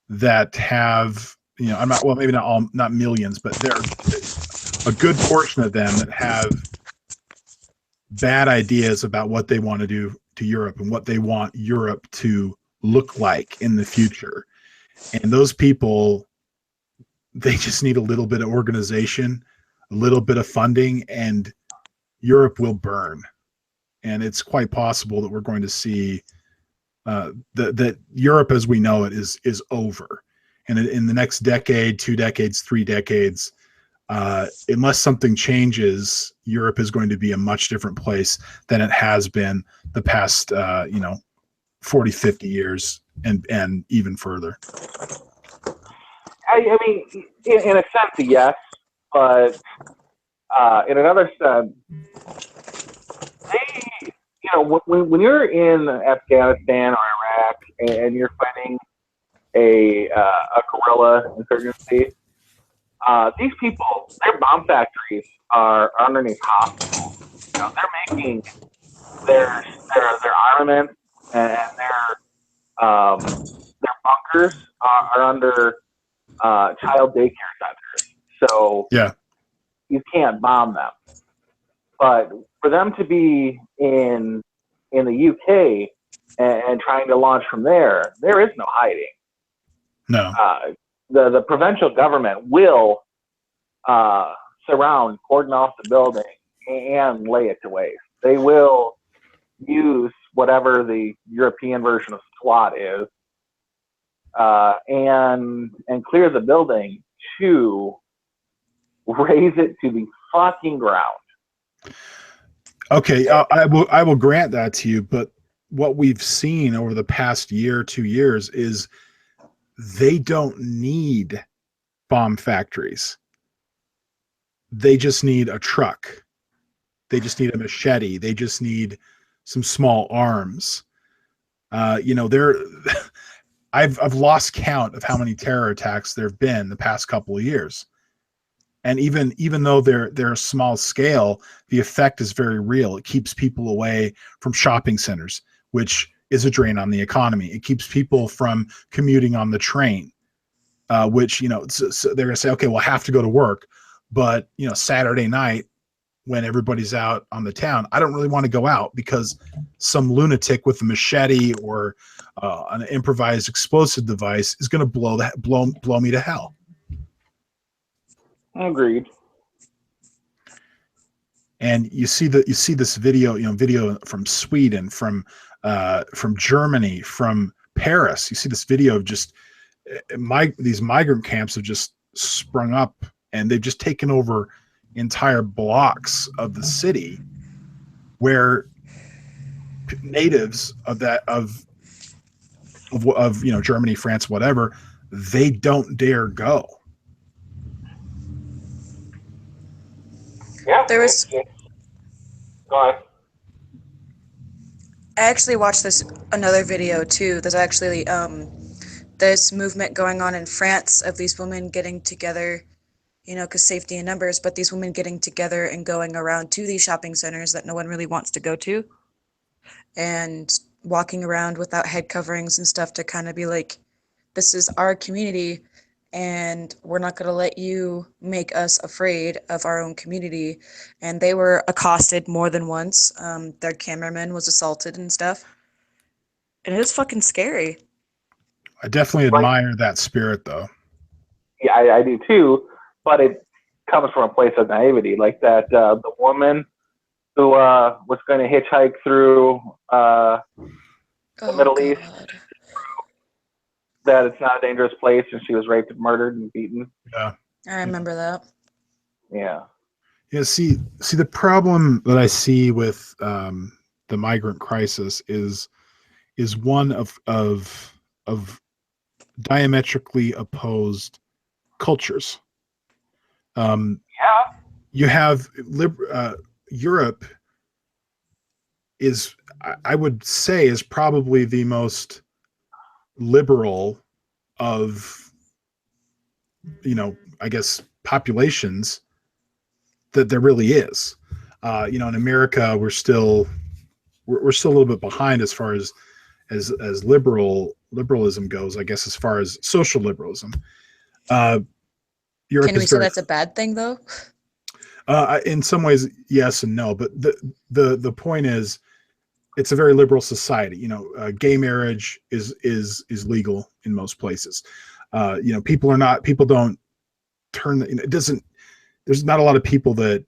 that have, I'm not, well, maybe not all, not millions, but there are a good portion of them that have bad ideas about what they want to do to Europe and what they want Europe to look like in the future. And those people, they just need a little bit of organization, a little bit of funding, and Europe will burn. And it's quite possible that we're going to see that Europe as we know it is over. And in the next decade, 2 decades, 3 decades, unless something changes, Europe is going to be a much different place than it has been the past, 40, 50 years and even further. I mean, in a sense, yes, but in another sense, they, when you're in Afghanistan or Iraq and you're fighting a guerrilla insurgency, these people, their bomb factories are underneath hospitals. They're making their armament and their bunkers are under child daycare centers. So yeah, you can't bomb them. But for them to be in the UK and trying to launch from there is no hiding. no. The provincial government will surround, cordon off the building, and lay it to waste. They will use whatever the European version of SWAT is, and clear the building to raise it to the fucking ground. Okay, I will grant that to you, but what we've seen over the past year, 2 years is they don't need bomb factories. They just need a truck. They just need a machete. They just need some small arms. I've lost count of how many terror attacks there have been the past couple of years. And even though they're a small scale, the effect is very real. It keeps people away from shopping centers, which is a drain on the economy. It keeps people from commuting on the train, which, so they're going to say, okay, we'll have to go to work. But, Saturday night when everybody's out on the town, I don't really want to go out because some lunatic with a machete or an improvised explosive device is going to blow me to hell. Agreed. And you see this video from Sweden, from Germany, from Paris. You see this video of just these migrant camps have just sprung up, and they've just taken over entire blocks of the city where natives of Germany, France, whatever, they don't dare go. Yeah. There was. Go ahead. I actually watched another video too. There's actually this movement going on in France of these women getting together, because safety in numbers, but these women getting together and going around to these shopping centers that no one really wants to go to, and walking around without head coverings and stuff to kind of be like, this is our community, and we're not going to let you make us afraid of our own community. And they were accosted more than once. Their cameraman was assaulted and stuff. And it was fucking scary. I definitely admire that spirit, though. Yeah, I do too. But it comes from a place of naivety, like that the woman who was going to hitchhike through the Middle East, that it's not a dangerous place, and she was raped and murdered and beaten. Yeah, I remember that. Yeah. Yeah. See, the problem that I see with the migrant crisis is one of diametrically opposed cultures. You have Europe is, I would say, is probably the most liberal of, I guess, populations that there really is. In America, we're still we're still a little bit behind as far as liberalism goes, I guess, as far as social liberalism. Europe Can we is say very, that's a bad thing though? in some ways, yes and no. But the point is, it's a very liberal society. You know, gay marriage is legal in most places. You know, people don't turn. It doesn't. There's not a lot of people that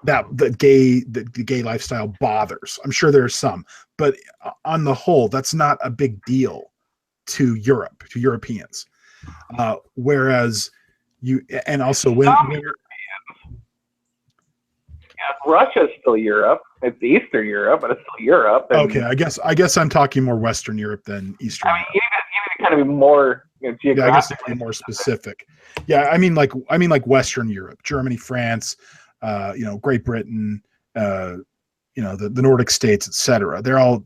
the gay lifestyle bothers. I'm sure there are some, but on the whole, that's not a big deal to Europeans. Whereas and also when Russia's still Europe. It's Eastern Europe, but it's still Europe. And, okay, I guess I'm talking more Western Europe than Eastern Europe. You need to kind of be more geographically. Yeah, I guess to be more specific. Yeah, I mean like Western Europe, Germany, France, you know, Great Britain, you know, the Nordic states, etc. They're all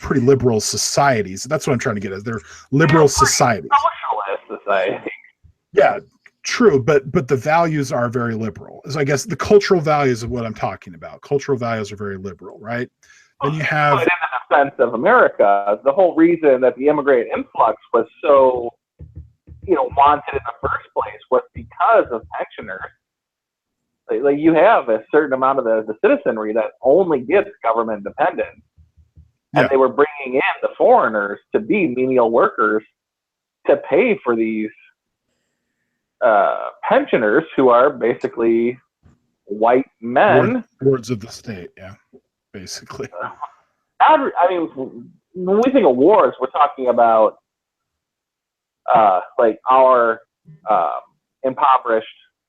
pretty liberal societies. That's what I'm trying to get at. They're liberal societies. Socialist society. Yeah, true, but the values are very liberal. So I guess the cultural values of what I'm talking about. Cultural values are very liberal, right? Then you have, But in the defense of America, the whole reason that the immigrant influx was so, you know, wanted in the first place was because of pensioners. Like you have a certain amount of the citizenry that only gets government dependent, and they were bringing in the foreigners to be menial workers to pay for these pensioners who are basically white men. Wards of the state, yeah, basically. I mean, when we think of wars, we're talking about like our impoverished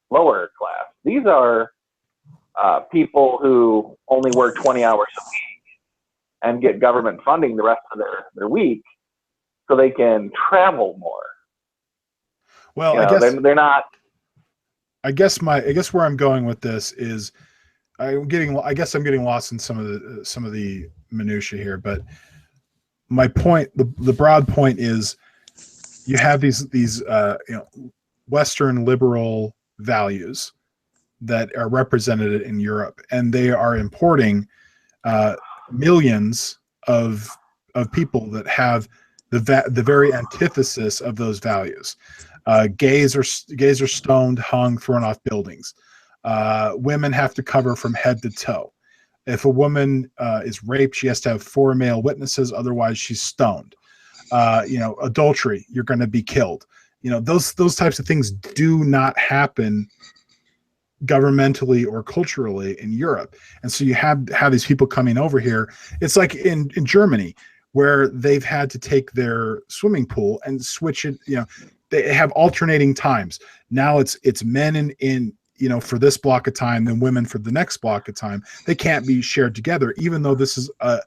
lower class. These are people who only work 20 hours a week and get government funding the rest of their week so they can travel more. Well, You know, I guess they're not. I guess where I'm going with this is I'm getting lost in some of the minutia here, but my point, the broad point is, you have these you know, Western liberal values that are represented in Europe, and they are importing millions of people that have the very antithesis of those values. Gays are stoned, hung, thrown off buildings. Women have to cover from head to toe. If a woman is raped, she has to have 4 male witnesses, otherwise she's stoned. You know, adultery, you're going to be killed. You know, those types of things do not happen governmentally or culturally in Europe. And so you have these people coming over here. It's like in Germany, where they've had to take their swimming pool and switch it. You know, they have alternating times. Now it's men in you know, for this block of time, then women for the next block of time. They can't be shared together, even though this is a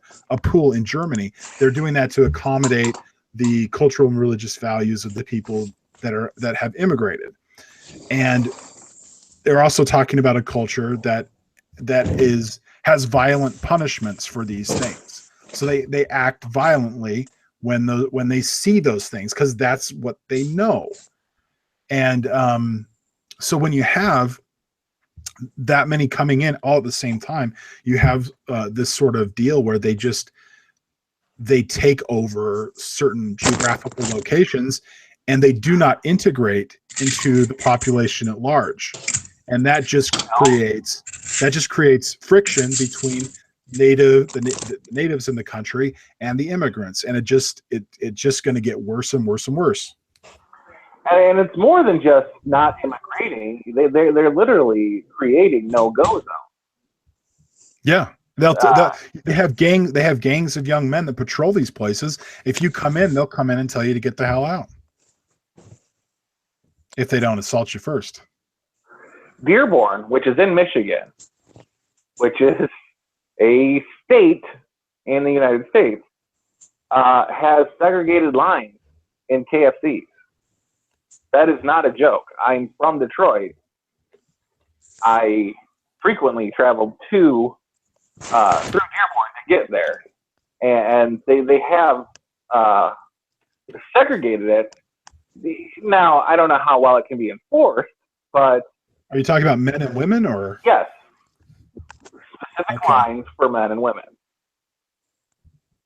pool in Germany. They're doing that to accommodate the cultural and religious values of the people that have immigrated. And they're also talking about a culture that has violent punishments for these things. So they act violently when they see those things, because that's what they know. And so when you have that many coming in all at the same time, you have this sort of deal where they take over certain geographical locations, and they do not integrate into the population at large. And that just creates friction between the natives in the country and the immigrants, and it's just going to get worse and worse and worse. And it's more than just not immigrating. They're literally creating no-go zones. Yeah, they have gangs of young men that patrol these places. If you come in, they'll come in and tell you to get the hell out if they don't assault you first. Dearborn, which is in Michigan, which is a state in the United States, has segregated lines in KFCs. That is not a joke. I'm from Detroit. I frequently traveled through Dearborn to get there, and they have segregated it. Now, I don't know how well it can be enforced, but are you talking about men and women, or? Yes, specific lines for men and women.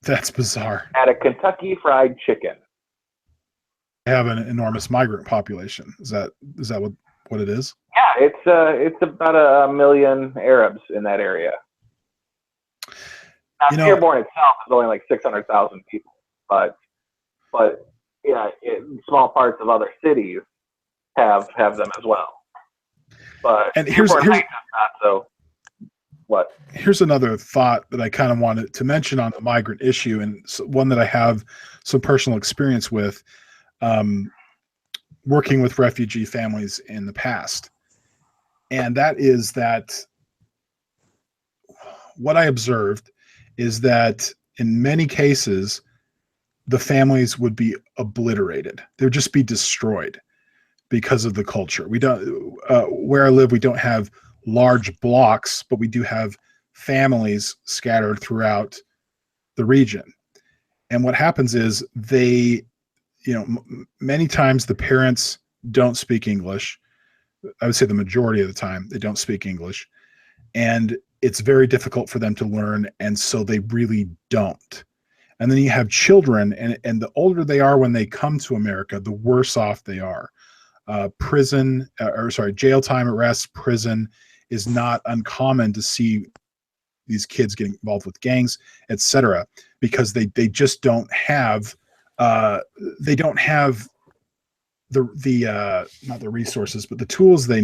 That's bizarre. at a Kentucky Fried Chicken. They have an enormous migrant population. Is that what it is? Yeah, it's about a million Arabs in that area. Now, You know, Dearborn itself is only like 600,000 people, but yeah, small parts of other cities have them as well. But and Dearborn Heights is not so. What? Here's another thought that I kind of wanted to mention on the migrant issue, and one that I have some personal experience with, working with refugee families in the past. And that is that what I observed is that in many cases, the families would be obliterated. They would just be destroyed because of the culture. We don't, where I live, we don't have large blocks, but we do have families scattered throughout the region. And what happens is they, many times the parents don't speak English. I would say the majority of the time they don't speak English, and it's very difficult for them to learn. And so they really don't. And then you have children, and the older they are when they come to America, the worse off they are. Jail time, arrest, prison is not uncommon to see these kids getting involved with gangs, etc., because they just don't have the not the resources, but the tools they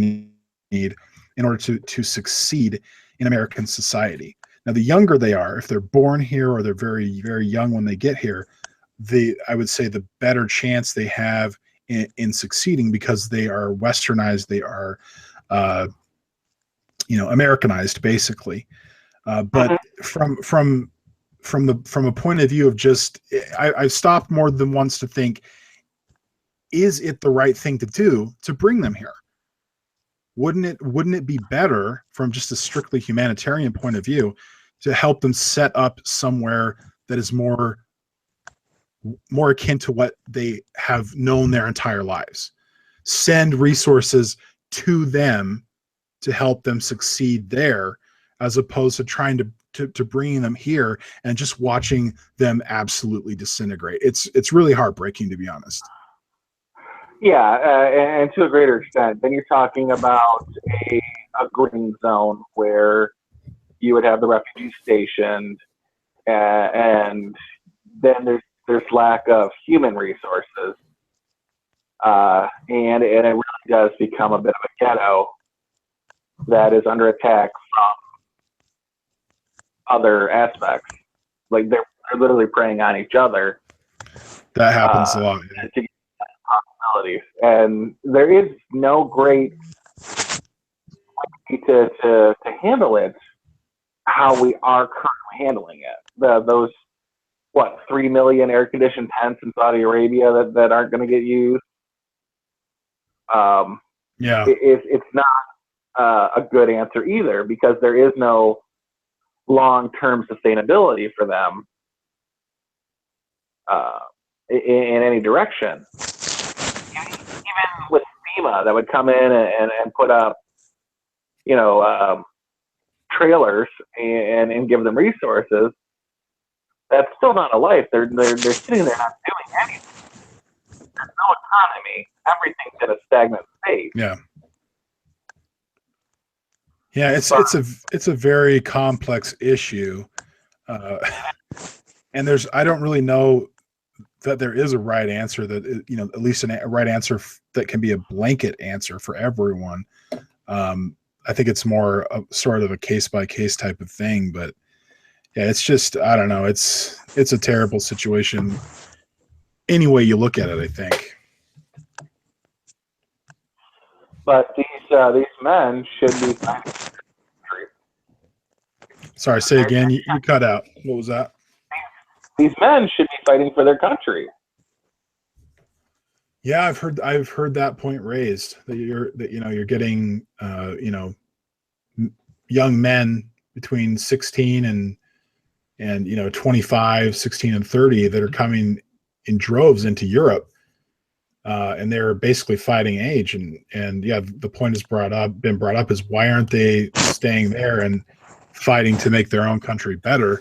need in order to succeed in American society. Now, the younger they are, if they're born here or they're very, very young when they get here, I would say the better chance they have in succeeding, because they are westernized, they are Americanized, basically. But from a point of view of just, I've stopped more than once to think, is it the right thing to do to bring them here? Wouldn't it be better from just a strictly humanitarian point of view to help them set up somewhere that is more akin to what they have known their entire lives? Send resources to them to help them succeed there, as opposed to trying to bringing them here and just watching them absolutely disintegrate. It's really heartbreaking, to be honest. Yeah, and to a greater extent, then you're talking about a green zone where you would have the refugees stationed, and then there's lack of human resources, and it really does become a bit of a ghetto that is under attack from other aspects. Like they're literally preying on each other. That happens a lot. To get possibilities, and there is no great way to handle it how we are currently handling it. Those 3 million air conditioned tents in Saudi Arabia that aren't going to get used. Yeah, it's not a good answer either, because there is no long-term sustainability for them in any direction. Even with FEMA that would come in and put up, trailers and give them resources, that's still not a life. They're sitting there not doing anything. There's no economy. Everything's in a stagnant state. Yeah. Yeah, it's a very complex issue, and I don't really know that there is a right answer that, at least a right answer that can be a blanket answer for everyone. I think it's more sort of a case by case type of thing, but yeah, it's just, I don't know. It's a terrible situation any way you look at it, I think. But these men should be fighting for their country. Sorry, say again. You cut out. What was that? These men should be fighting for their country. Yeah, I've heard that point raised, that you're getting young men between 16 and 25, 16 and 30 that are coming in droves into Europe, and they're basically fighting age. And yeah, the point has been brought up is, why aren't they staying there and fighting to make their own country better?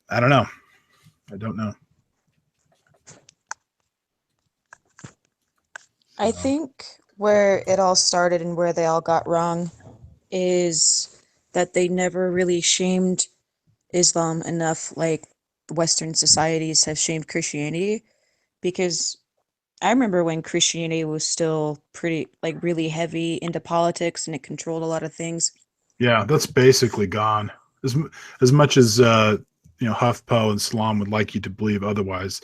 I don't know. I don't know. I think where it all started and where they all got wrong is that they never really shamed Islam enough like Western societies have shamed Christianity, because I remember when Christianity was still pretty, like, really heavy into politics and it controlled a lot of things. Yeah, that's basically gone. As much as HuffPo and Salam would like you to believe otherwise,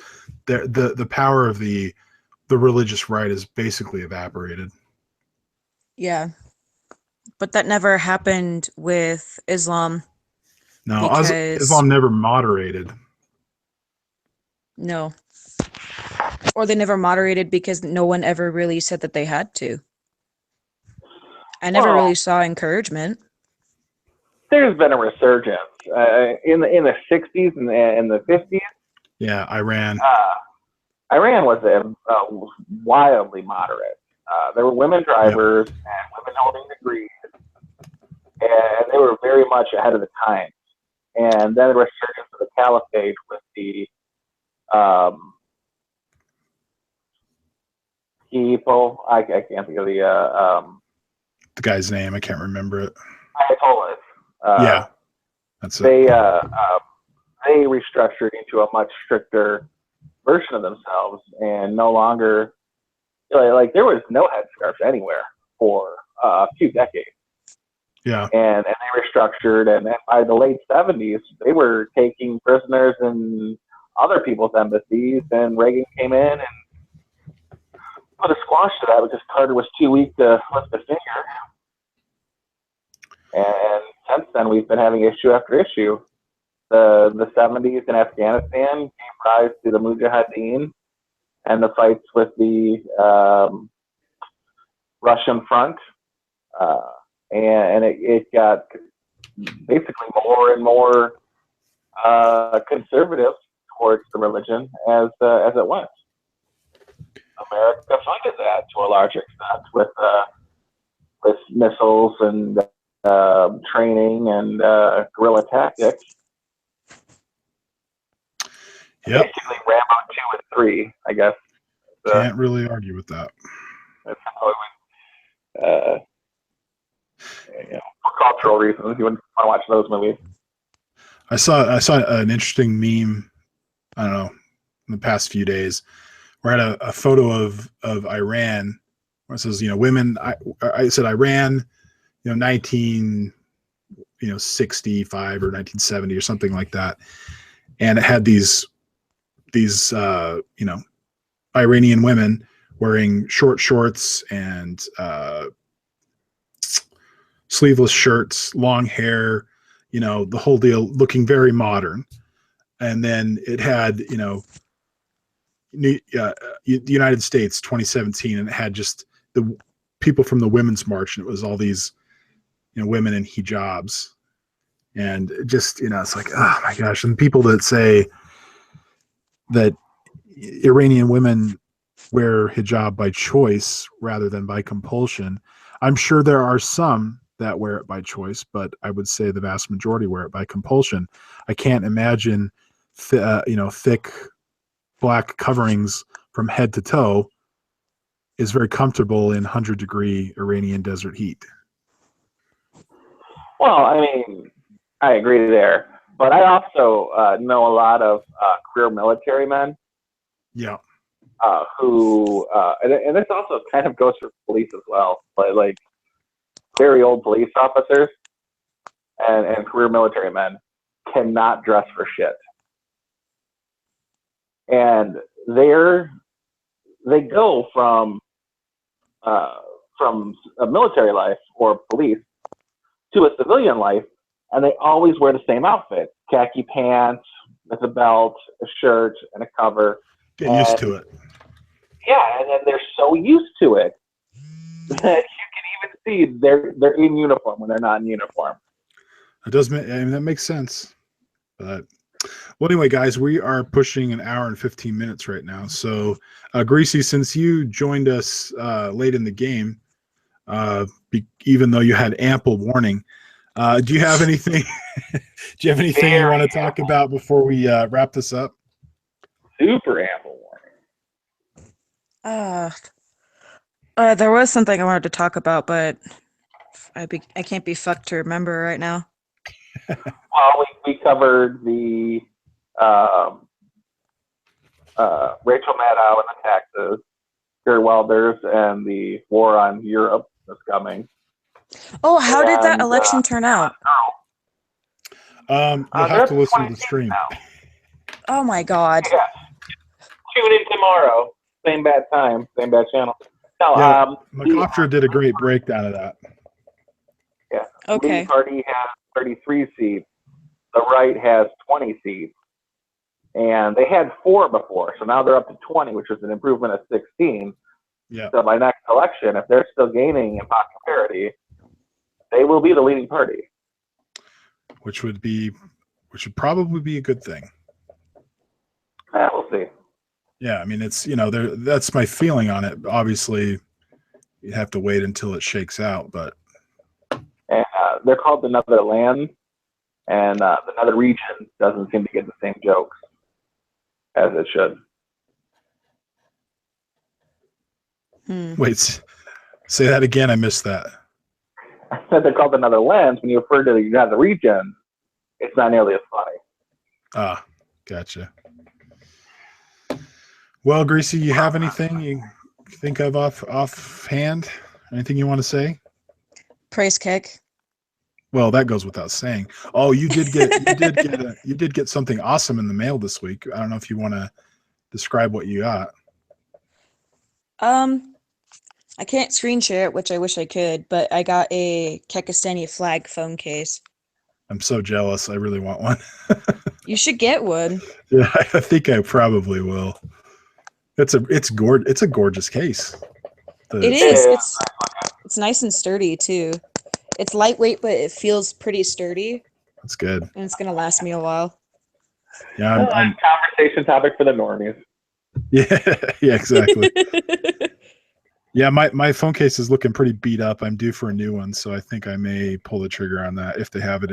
the power of the religious right is basically evaporated. Yeah. But that never happened with Islam No, because Islam never moderated. no. Or they never moderated because no one ever really said that they had to. I never Well, really saw encouragement. there's been a resurgence in the 60s and the 50s. Yeah, Iran. Iran was wildly moderate. There were women drivers and women holding degrees, and they were very much ahead of the times. And then the resurgence of the caliphate with the people. I can't think of The guy's name, I can't remember it. Ayatollahs. Yeah, that's it. They restructured into a much stricter version of themselves, and no longer like there was no headscarves anywhere for a few decades. Yeah, and they restructured, and by the late 70s, they were taking prisoners in other people's embassies, and Reagan came in and put a squash to that because Carter was too weak to lift a finger. And since then, we've been having issue after issue. The 70s in Afghanistan gave rise to the Mujahideen and the fights with the Russian front. And it got basically more and more conservative towards the religion as it went. America funded that to a large extent with missiles and training and guerrilla tactics. Yep. Basically, Rambo 2 and 3, I guess. Can't really argue with that. That's how it would, for cultural reasons, you wouldn't want to watch those movies. I saw an interesting meme, I don't know, in the past few days, where I had a photo of Iran where it says, women. I said Iran, 1965 or 1970 or something like that, and it had these Iranian women wearing short shorts and sleeveless shirts, long hair, the whole deal, looking very modern. And then it had, the United States 2017, and it had just the people from the Women's March, and it was all these, women in hijabs. And just, it's like, oh my gosh. And people that say that Iranian women wear hijab by choice rather than by compulsion, I'm sure there are some that wear it by choice, but I would say the vast majority wear it by compulsion. I can't imagine, thick black coverings from head to toe is very comfortable in 100-degree Iranian desert heat. Well, I mean, I agree there, but I also know a lot of career military men. Yeah. Who and this also kind of goes for police as well, but like very old police officers and career military men cannot dress for shit, and they go from a military life or police to a civilian life, and they always wear the same outfit: khaki pants with a belt, a shirt, and a cover. Get used to it. Yeah, and then they're so used to it that you can even see they're in uniform when they're not in uniform. That makes sense. But well, anyway, guys, we are pushing an hour and 15 minutes right now. So, Greasy, since you joined us late in the game, even though you had ample warning, Do you have anything? Do you have anything you want to talk about before we wrap this up? Super ample warning. There was something I wanted to talk about, but I can't be fucked to remember right now. Well, we covered the Rachel Maddow and the taxes, Gary Welders, and the war on Europe that's coming. Oh, how did that election turn out? You'll have to listen to the stream. Now. Oh my god. Yeah. Tune in tomorrow. Same bad time, same bad channel. No, yeah, Mecoptra did a great breakdown of that. Yeah. Okay. The party has 33 seats. The right has 20 seats. And they had 4 before, so now they're up to 20, which is an improvement of 16. Yeah. So by next election, if they're still gaining in popularity, they will be the leading party. Which would probably be a good thing. We'll see. Yeah, I mean, it's, that's my feeling on it. Obviously, you have to wait until it shakes out, but. And they're called the Netherlands, and the Nether region doesn't seem to get the same jokes as it should. Wait, say that again. I missed that. I said they're called the Netherlands. When you refer to the Nether region, it's not nearly as funny. Ah, gotcha. Well, Greasy, you have anything you think of offhand? Anything you want to say? Praise kick. Well, that goes without saying. Oh, you did get something awesome in the mail this week. I don't know if you want to describe what you got. I can't screen share it, which I wish I could, but I got a Kekistani flag phone case. I'm so jealous. I really want one. You should get one. Yeah, I think I probably will. It's a gorgeous case. It is. It's nice and sturdy too. It's lightweight, but it feels pretty sturdy. That's good. And it's gonna last me a while. Yeah, I'm conversation topic for the normies. Yeah, exactly. Yeah, my phone case is looking pretty beat up. I'm due for a new one, so I think I may pull the trigger on that if they have it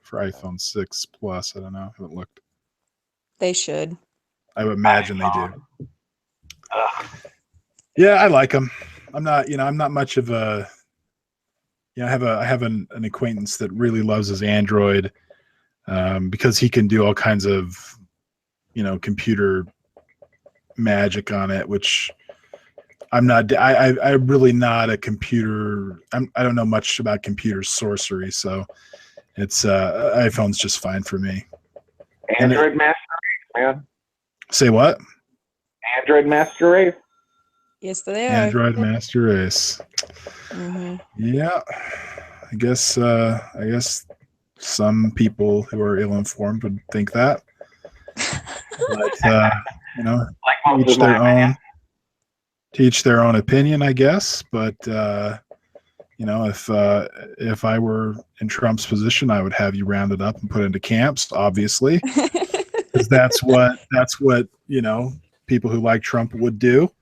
for iPhone 6 Plus. I don't know. I haven't looked. They should. I would imagine they do. Yeah, I like them. I'm not much of a. I have an acquaintance that really loves his Android because he can do all kinds of, computer magic on it, which I'm not. I'm really not a computer. I don't know much about computer sorcery, so it's iPhone's just fine for me. Android Master Race, man. Say what? Android Master Race. Yes, they are. Android Master Race. Mm-hmm. Yeah, I guess some people who are ill-informed would think that, but teach their own opinion, I guess. But if I were in Trump's position, I would have you rounded up and put into camps, obviously, because that's what people who like Trump would do.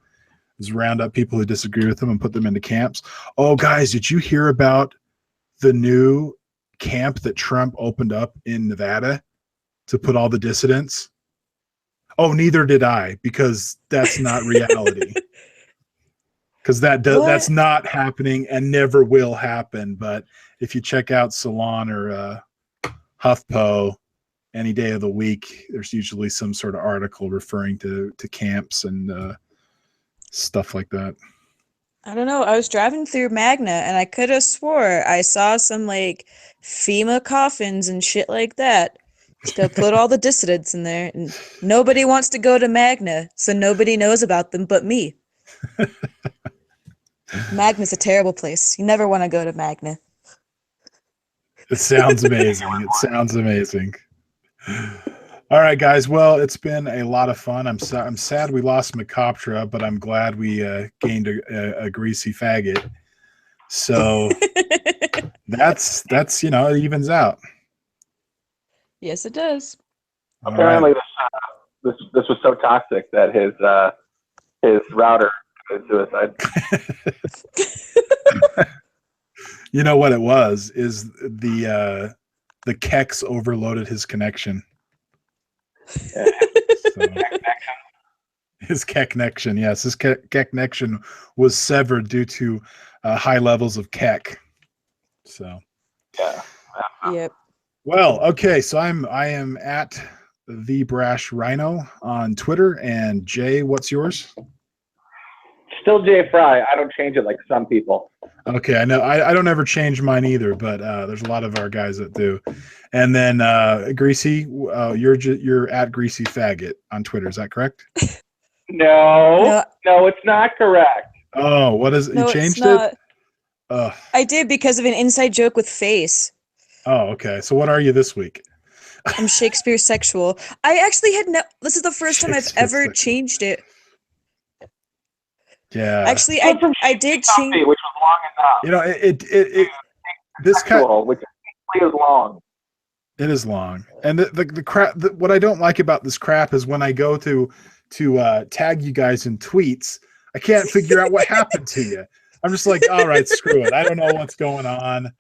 Is round up people who disagree with them and put them into camps. Oh, guys, did you hear about the new camp that Trump opened up in Nevada to put all the dissidents? Oh, neither did I, because that's not reality. Because that's not happening and never will happen. But if you check out Salon or HuffPo any day of the week, there's usually some sort of article referring to camps and stuff like that. I don't know. I was driving through Magna and I could have swore I saw some like FEMA coffins and shit like that to put all the dissidents in there. And nobody wants to go to Magna, so nobody knows about them but me. Magna's a terrible place. You never want to go to Magna. It sounds amazing. All right, guys. Well, it's been a lot of fun. I'm sad we lost Mecoptra, but I'm glad we gained a greasy faggot. So that's it evens out. Yes, it does. Apparently, this was so toxic that his router committed suicide. You know what it was? Is the Kex overloaded his connection. Yeah. So, his Kek connection, yes, his Kek connection was severed due to high levels of Kek. So, Yeah. Yep. well, okay, so I am at the Brash Rhino on Twitter, and Jay, what's yours? Still Jay Fry. I don't change it like some people. Okay, I know I don't ever change mine either, but there's a lot of our guys that do. And then Greasy, you're at Greasy Faggot on Twitter. Is that correct? No, it's not correct. Oh, what is it? You No, it's changed not. it? Oh, I did because of an inside joke with Face. okay. So what are you this week? I'm Shakespeare sexual. I actually had no. This is the first time I've Shakespeare ever sexual. changed it. Yeah. Actually, It was I did from change. which was long enough. You know, it this kind Sexual, which is long. it is long, and the crap. What I don't like about this crap is when I go to tag you guys in tweets, I can't figure out what happened to you. I'm just like, all right, screw it. I don't know what's going on.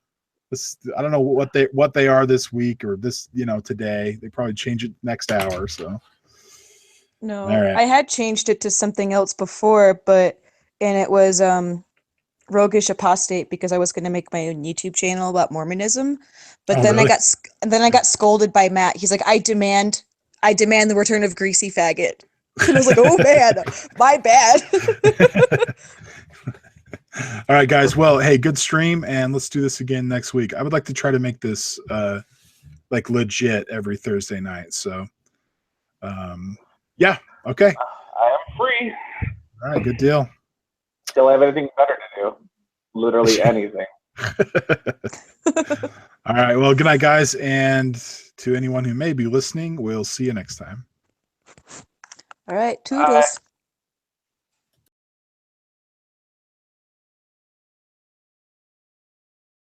I don't know what they are this week or this today. They probably change it next hour. So No, all right. I had changed it to something else before, and it was roguish apostate because I was going to make my own YouTube channel about Mormonism, but Oh, then really? I got scolded by Matt. He's like, I demand the return of Greasy Faggot. And I was like, oh man, my bad. All right, guys. Well, hey, good stream, and let's do this again next week. I would like to try to make this like legit every Thursday night. So, yeah, okay. I am free. All right, good deal. Still have anything better to do. Literally anything. All right. Well, good night, guys, and to anyone who may be listening, we'll see you next time. All right, toodles.